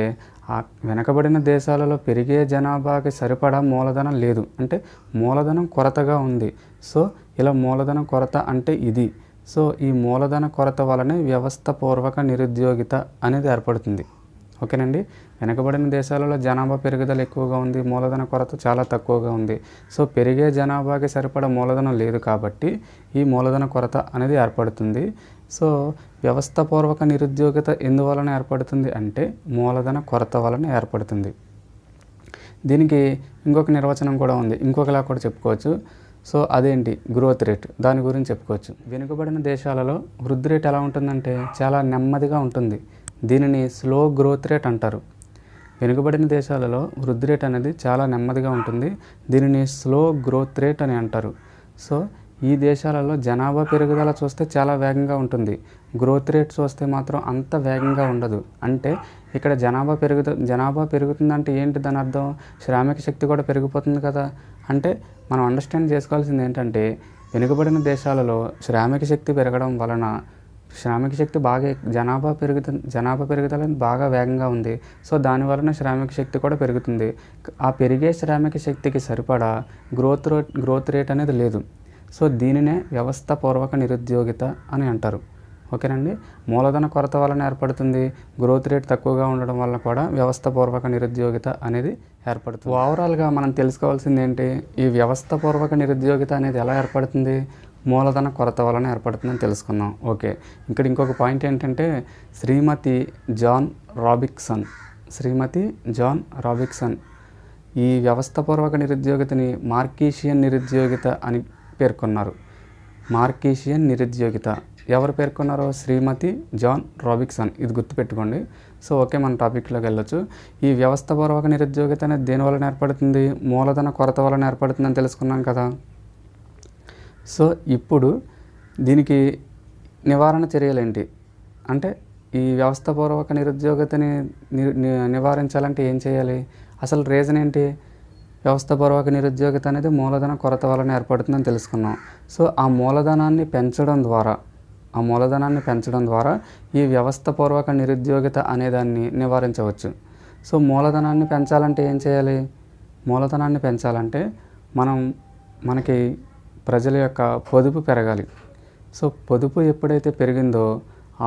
ఆ వెనకబడిన దేశాలలో పెరిగే జనాభాకి సరిపడా మూలధనం లేదు, అంటే మూలధనం కొరతగా ఉంది. సో ఇలా మూలధనం కొరత అంటే ఇది. సో ఈ మూలధన కొరత వలనే వ్యవస్థపూర్వక నిరుద్యోగిత అనేది ఏర్పడుతుంది. ఓకేనండి. వెనకబడిన దేశాలలో జనాభా పెరుగుదల ఎక్కువగా ఉంది, మూలధన కొరత చాలా తక్కువగా ఉంది. సో పెరిగే జనాభాకి సరిపడా మూలధనం లేదు కాబట్టి ఈ మూలధన కొరత అనేది ఏర్పడుతుంది. సో వ్యవస్థపూర్వక నిరుద్యోగిత ఎందువలన ఏర్పడుతుంది అంటే మూలధన కొరత వలన ఏర్పడుతుంది. దీనికి ఇంకొక నిర్వచనం కూడా ఉంది, ఇంకొకలా కూడా చెప్పుకోవచ్చు. సో అదేంటి గ్రోత్ రేట్, దాని గురించి చెప్పుకోవచ్చు. వెనుకబడిన దేశాలలో వృద్ధి రేట్ ఎలా ఉంటుందంటే చాలా నెమ్మదిగా ఉంటుంది. దీనిని స్లో గ్రోత్ రేట్ అంటారు. వెనుకబడిన దేశాలలో వృద్ధి రేట్ అనేది చాలా నెమ్మదిగా ఉంటుంది. దీనిని స్లో గ్రోత్ రేట్ అని అంటారు. సో ఈ దేశాలలో జనాభా పెరుగుదల చూస్తే చాలా వేగంగా ఉంటుంది, గ్రోత్ రేట్ చూస్తే మాత్రం అంత వేగంగా ఉండదు. అంటే ఇక్కడ జనాభా పెరుగుతుందంటే ఏంటి దాని అర్థం? శ్రామిక శక్తి కూడా పెరిగిపోతుంది కదా. అంటే మనం అండర్స్టాండ్ చేసుకోవాల్సింది ఏంటంటే వెనుకబడిన దేశాలలో శ్రామిక శక్తి పెరగడం వలన శ్రామిక శక్తి బాగా జనాభా పెరుగుదల బాగా వేగంగా ఉంది. సో దాని వలన శ్రామిక శక్తి కూడా పెరుగుతుంది. ఆ పెరిగే శ్రామిక శక్తికి సరిపడా గ్రోత్ రేట్ అనేది లేదు. సో దీనినే వ్యవస్థపూర్వక నిరుద్యోగిత అని అంటారు. ఓకేనండి. మూలధన కొరత వలన ఏర్పడుతుంది, గ్రోత్ రేట్ తక్కువగా ఉండడం వల్ల కూడా వ్యవస్థపూర్వక నిరుద్యోగిత అనేది ఏర్పడుతుంది. ఓవరాల్గా మనం తెలుసుకోవాల్సింది ఏంటి? ఈ వ్యవస్థపూర్వక నిరుద్యోగిత అనేది ఎలా ఏర్పడుతుంది? మూలధన కొరత వలన ఏర్పడుతుందని తెలుసుకున్నాం. ఓకే, ఇక్కడ ఇంకొక పాయింట్ ఏంటంటే శ్రీమతి జాన్ రాబిన్సన్ ఈ వ్యవస్థపూర్వక నిరుద్యోగితని మార్కీషియన్ నిరుద్యోగిత అని పేర్కొన్నారు. మార్కీషియన్ నిరుద్యోగిత ఎవరు పేర్కొన్నారో? శ్రీమతి జాన్ రాబిన్సన్. ఇది గుర్తుపెట్టుకోండి. సో ఓకే, మన టాపిక్లోకి వెళ్ళొచ్చు. ఈ వ్యవస్థపూర్వక నిరుద్యోగిత అనేది దేని వలన ఏర్పడుతుంది? మూలధన కొరత వలన ఏర్పడుతుందని తెలుసుకున్నాం కదా. సో ఇప్పుడు దీనికి నివారణ చర్యలేంటి అంటే ఈ వ్యవస్థపూర్వక నిరుద్యోగితని నివారించాలంటే ఏం చేయాలి? అసలు రీజన్ ఏంటి? వ్యవస్థపూర్వక నిరుద్యోగిత అనేది మూలధన కొరత వలన ఏర్పడుతుందని తెలుసుకున్నాం. సో ఆ మూలధనాన్ని పెంచడం ద్వారా ఈ వ్యవస్థపూర్వక నిరుద్యోగిత అనేదాన్ని నివారించవచ్చు. సో మూలధనాన్ని పెంచాలంటే ఏం చేయాలి? మూలధనాన్ని పెంచాలంటే మనకి ప్రజల యొక్క పొదుపు పెరగాలి. సో పొదుపు ఎప్పుడైతే పెరిగిందో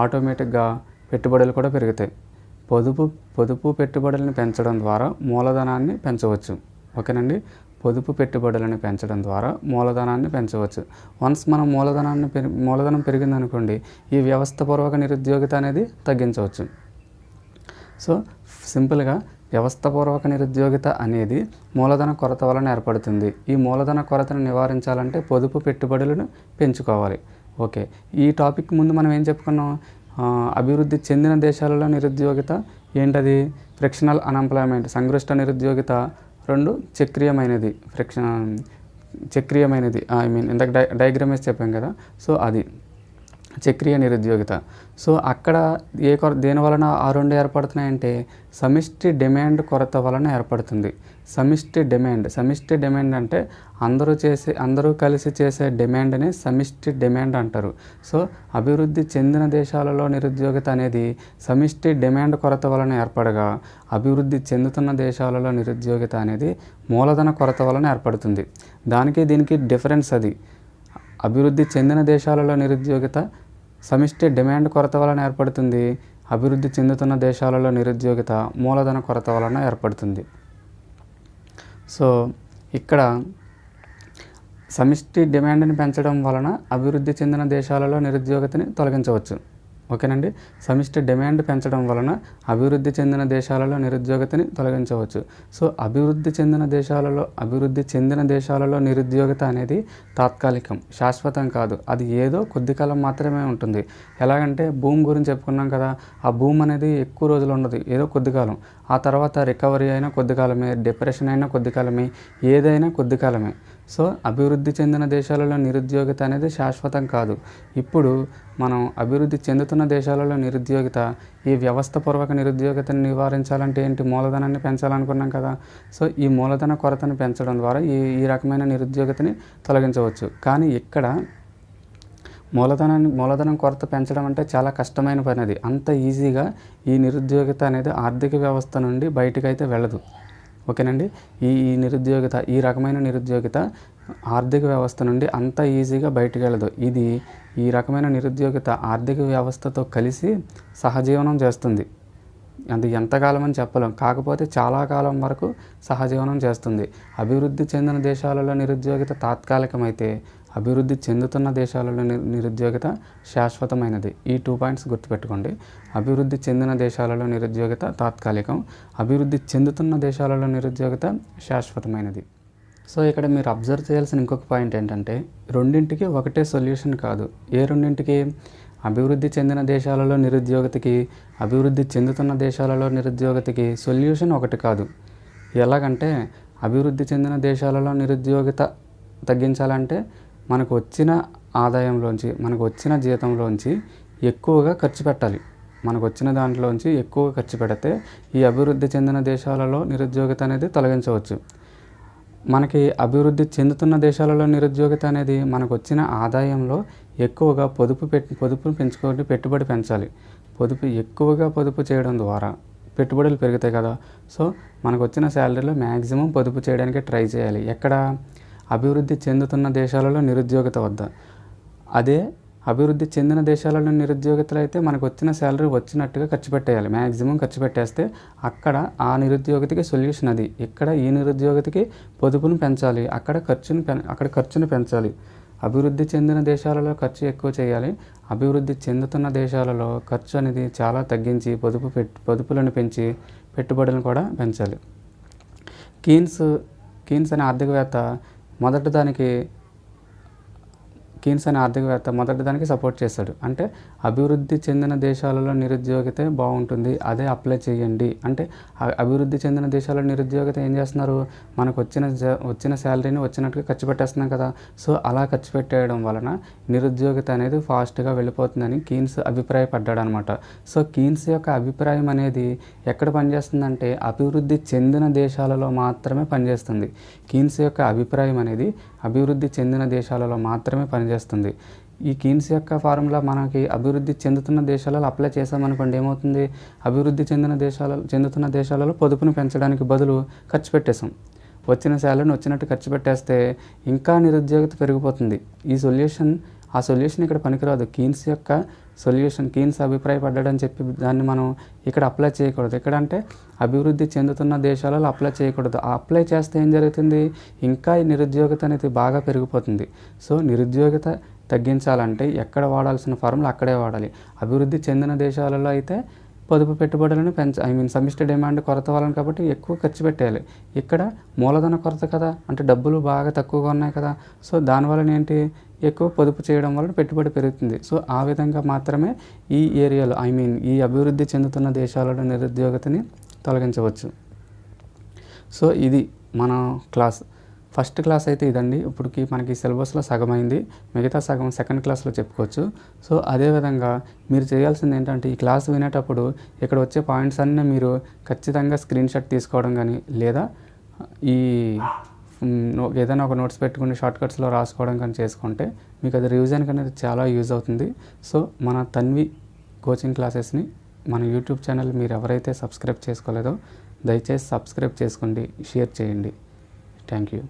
ఆటోమేటిక్గా పెట్టుబడులు కూడా పెరుగుతాయి. పొదుపు పెట్టుబడులను పెంచడం ద్వారా మూలధనాన్ని పెంచవచ్చు. ఓకేనండి. పొదుపు పెట్టుబడులను పెంచడం ద్వారా మూలధనాన్ని పెంచవచ్చు. వన్స్ మనం మూలధనం పెరిగిందనుకోండి, ఈ వ్యవస్థపూర్వక నిరుద్యోగిత అనేది తగ్గించవచ్చు. సో సింపుల్గా వ్యవస్థపూర్వక నిరుద్యోగిత అనేది మూలధన కొరత వలన ఏర్పడుతుంది. ఈ మూలధన కొరతను నివారించాలంటే పొదుపు పెట్టుబడులను పెంచుకోవాలి. ఓకే, ఈ టాపిక్ ముందు మనం ఏం చెప్పుకున్నాం? అభివృద్ధి చెందిన దేశాలలో నిరుద్యోగిత ఏంటది? ఫ్రిక్షనల్ అన్ఎంప్లాయ్మెంట్, సంక్లిష్ట నిరుద్యోగిత. 2 చక్రీయమైనది ఇందాక డయాగ్రామ్ వేసి చెప్పాం కదా, సో అది చక్రీయ నిరుద్యోగిత. సో అక్కడ దేని వలన ఆ 2 ఏర్పడుతున్నాయంటే సమిష్టి డిమాండ్ కొరత వలన ఏర్పడుతుంది. సమిష్టి డిమాండ్ అంటే అందరూ కలిసి చేసే డిమాండ్ని సమిష్టి డిమాండ్ అంటారు. సో అభివృద్ధి చెందిన దేశాలలో నిరుద్యోగిత అనేది సమిష్టి డిమాండ్ కొరత వలన ఏర్పడగా, అభివృద్ధి చెందుతున్న దేశాలలో నిరుద్యోగిత అనేది మూలధన కొరత వలన ఏర్పడుతుంది. దీనికి డిఫరెన్స్ అది. అభివృద్ధి చెందిన దేశాలలో నిరుద్యోగిత సమిష్టి డిమాండ్ కొరత వలన ఏర్పడుతుంది, అభివృద్ధి చెందుతున్న దేశాలలో నిరుద్యోగిత మూలధన కొరత వలన ఏర్పడుతుంది. సో ఇక్కడ సమిష్టి డిమాండ్ని పెంచడం వలన అభివృద్ధి చెందిన దేశాలలో నిరుద్యోగితని తొలగించవచ్చు. ఓకేనండి. సమిష్టి డిమాండ్ పెంచడం వలన అభివృద్ధి చెందిన దేశాలలో నిరుద్యోగితని తొలగించవచ్చు. సో అభివృద్ధి చెందిన దేశాలలో నిరుద్యోగిత అనేది తాత్కాలికం, శాశ్వతం కాదు. అది ఏదో కొద్ది కాలం మాత్రమే ఉంటుంది. ఎలాగంటే భూమి గురించి చెప్పుకున్నాం కదా, ఆ భూమి అనేది ఎక్కువ రోజులు ఉండదు, ఏదో కొద్ది కాలం. ఆ తర్వాత రికవరీ అయినా కొద్ది కాలమే, డిప్రెషన్ అయినా కొద్ది కాలమే, ఏదైనా కొద్ది కాలమే. సో అభివృద్ధి చెందిన దేశాలలో నిరుద్యోగిత అనేది శాశ్వతం కాదు. ఇప్పుడు మనం అభివృద్ధి చెందుతున్న దేశాలలో నిరుద్యోగిత, ఈ వ్యవస్థపూర్వక నిరుద్యోగితను నివారించాలంటే ఏంటి? మూలధనాన్ని పెంచాలనుకున్నాం కదా. సో ఈ మూలధన కొరతను పెంచడం ద్వారా ఈ రకమైన నిరుద్యోగితని తొలగించవచ్చు. కానీ ఇక్కడ మూలధనం కొరత పెంచడం అంటే చాలా కష్టమైన పని. అది అంత ఈజీగా ఈ నిరుద్యోగిత అనేది ఆర్థిక వ్యవస్థ నుండి బయటకైతే వెళ్ళదు. ఓకేనండి. ఈ రకమైన నిరుద్యోగిత ఆర్థిక వ్యవస్థ నుండి అంత ఈజీగా బయటకు వెళ్ళదు. ఈ రకమైన నిరుద్యోగిత ఆర్థిక వ్యవస్థతో కలిసి సహజీవనం చేస్తుంది. అది ఎంతకాలం అని చెప్పలేం, కాకపోతే చాలా కాలం వరకు సహజీవనం చేస్తుంది. అభివృద్ధి చెందిన దేశాలలో నిరుద్యోగిత తాత్కాలికమైతే, అభివృద్ధి చెందుతున్న దేశాలలో నిరుద్యోగిత శాశ్వతమైనది. ఈ 2 పాయింట్స్ గుర్తుపెట్టుకోండి. అభివృద్ధి చెందిన దేశాలలో నిరుద్యోగిత తాత్కాలికం, అభివృద్ధి చెందుతున్న దేశాలలో నిరుద్యోగిత శాశ్వతమైనది. సో ఇక్కడ మీరు అబ్జర్వ్ చేయాల్సిన ఇంకొక పాయింట్ ఏంటంటే, రెండింటికి ఒకటే సొల్యూషన్ కాదు. ఏ రెండింటికి? అభివృద్ధి చెందిన దేశాలలో నిరుద్యోగితకి, అభివృద్ధి చెందుతున్న దేశాలలో నిరుద్యోగితకి సొల్యూషన్ ఒకటి కాదు. ఎలాగంటే అభివృద్ధి చెందిన దేశాలలో నిరుద్యోగిత తగ్గించాలంటే మనకు వచ్చిన ఆదాయంలోంచి, మనకు వచ్చిన జీతంలోంచి ఎక్కువగా ఖర్చు పెట్టాలి. మనకు వచ్చిన దాంట్లోంచి ఎక్కువగా ఖర్చు పెడితే ఈ అభివృద్ధి చెందిన దేశాలలో నిరుద్యోగిత అనేది తొలగించవచ్చు. మనకి అభివృద్ధి చెందుతున్న దేశాలలో నిరుద్యోగిత అనేది మనకు వచ్చిన ఆదాయంలో ఎక్కువగా పొదుపు పెంచుకొని పెట్టుబడి పెంచాలి. ఎక్కువగా పొదుపు చేయడం ద్వారా పెట్టుబడులు పెరుగుతాయి కదా. సో మనకు వచ్చిన శాలరీలో మ్యాక్సిమం పొదుపు చేయడానికి ట్రై చేయాలి. ఎక్కడ? అభివృద్ధి చెందుతున్న దేశాలలో నిరుద్యోగిత వద్ద. అదే అభివృద్ధి చెందిన దేశాలలో నిరుద్యోగితలు అయితే మనకు వచ్చిన శాలరీ వచ్చినట్టుగా ఖర్చు పెట్టేయాలి. మ్యాక్సిమం ఖర్చు పెట్టేస్తే అక్కడ ఆ నిరుద్యోగితకి సొల్యూషన్ అది. ఇక్కడ ఈ నిరుద్యోగితకి పొదుపును పెంచాలి, అక్కడ ఖర్చును పెంచాలి. అభివృద్ధి చెందిన దేశాలలో ఖర్చు ఎక్కువ చేయాలి, అభివృద్ధి చెందుతున్న దేశాలలో ఖర్చు అనేది చాలా తగ్గించి పొదుపులను పెంచి పెట్టుబడులను కూడా పెంచాలి. కీన్స్ అనే ఆర్థికవేత్త మొదటి దానికి సపోర్ట్ చేశాడు. అంటే అభివృద్ధి చెందిన దేశాలలో నిరుద్యోగితే బాగుంటుంది, అదే అప్లై చేయండి. అంటే అభివృద్ధి చెందిన దేశాల నిరుద్యోగిత ఏం చేస్తున్నారు? మనకు వచ్చిన శాలరీని వచ్చినట్టుగా ఖర్చు పెట్టేస్తున్నాం కదా. సో అలా ఖర్చు పెట్టేయడం వలన నిరుద్యోగిత అనేది ఫాస్ట్గా వెళ్ళిపోతుందని కీన్స్ అభిప్రాయపడ్డాడు అనమాట. సో కీన్స్ యొక్క అభిప్రాయం అనేది ఎక్కడ పనిచేస్తుందంటే అభివృద్ధి చెందిన దేశాలలో మాత్రమే పనిచేస్తుంది. కీన్స్ యొక్క అభిప్రాయం అనేది అభివృద్ధి చెందిన దేశాలలో మాత్రమే పనిచేస్తుంది. ఈ కీన్స్ యొక్క ఫార్ములా మనకి అభివృద్ధి చెందుతున్న దేశాలలో అప్లై చేసామనుకోండి, ఏమవుతుంది? అభివృద్ధి చెందుతున్న దేశాలలో పొదుపును పెంచడానికి బదులు ఖర్చు పెట్టేసాం. వచ్చిన శాలరీని వచ్చినట్టు ఖర్చు పెట్టేస్తే ఇంకా నిరుద్యోగిత పెరిగిపోతుంది. ఆ సొల్యూషన్ ఇక్కడ పనికిరాదు. కీన్స్ అభిప్రాయపడ్డాడని చెప్పి దాన్ని మనం ఇక్కడ అప్లై చేయకూడదు. ఎక్కడంటే అభివృద్ధి చెందుతున్న దేశాలలో అప్లై చేయకూడదు. అప్లై చేస్తే ఏం జరుగుతుంది? ఇంకా ఈ నిరుద్యోగిత అనేది బాగా పెరిగిపోతుంది. సో నిరుద్యోగిత తగ్గించాలంటే ఎక్కడ వాడాల్సిన ఫార్ములా అక్కడే వాడాలి. అభివృద్ధి చెందిన దేశాలలో అయితే పొదుపు పెట్టుబడులను సమిష్టి డిమాండ్ కొరత వలన కాబట్టి ఎక్కువ ఖర్చు పెట్టేయాలి. ఇక్కడ మూలధన కొరత కదా, అంటే డబ్బులు బాగా తక్కువగా ఉన్నాయి కదా. సో దానివలన ఏంటి? ఎక్కువ పొదుపు చేయడం వల్ల పెట్టుబడి పెరుగుతుంది. సో ఆ విధంగా మాత్రమే ఈ ఏరియాలో ఈ అభివృద్ధి చెందుతున్న దేశాలలో నిరుద్యోగతని తొలగించవచ్చు. సో ఇది మన క్లాస్. ఫస్ట్ క్లాస్ అయితే ఇదండి. ఇప్పటికి మనకి సిలబస్లో సగమైంది, మిగతా సగం సెకండ్ క్లాస్లో చెప్పుకోవచ్చు. సో అదేవిధంగా మీరు చేయాల్సింది ఏంటంటే ఈ క్లాస్ వినేటప్పుడు ఇక్కడ వచ్చే పాయింట్స్ అన్నీ మీరు ఖచ్చితంగా స్క్రీన్ షాట్ తీసుకోవడం కానీ లేదా ఈ ఏదైనా ఒక నోట్స్ పెట్టుకుని షార్ట్ కట్స్లో రాసుకోవడం కానీ చేసుకుంటే మీకు అది రివిజన్కి అనేది చాలా యూజ్ అవుతుంది. సో మన తన్వి కోచింగ్ క్లాసెస్ని మన యూట్యూబ్ ఛానల్ మీరు ఎవరైతే సబ్స్క్రైబ్ చేసుకోలేదో దయచేసి సబ్స్క్రైబ్ చేసుకోండి, షేర్ చేయండి. Thank you.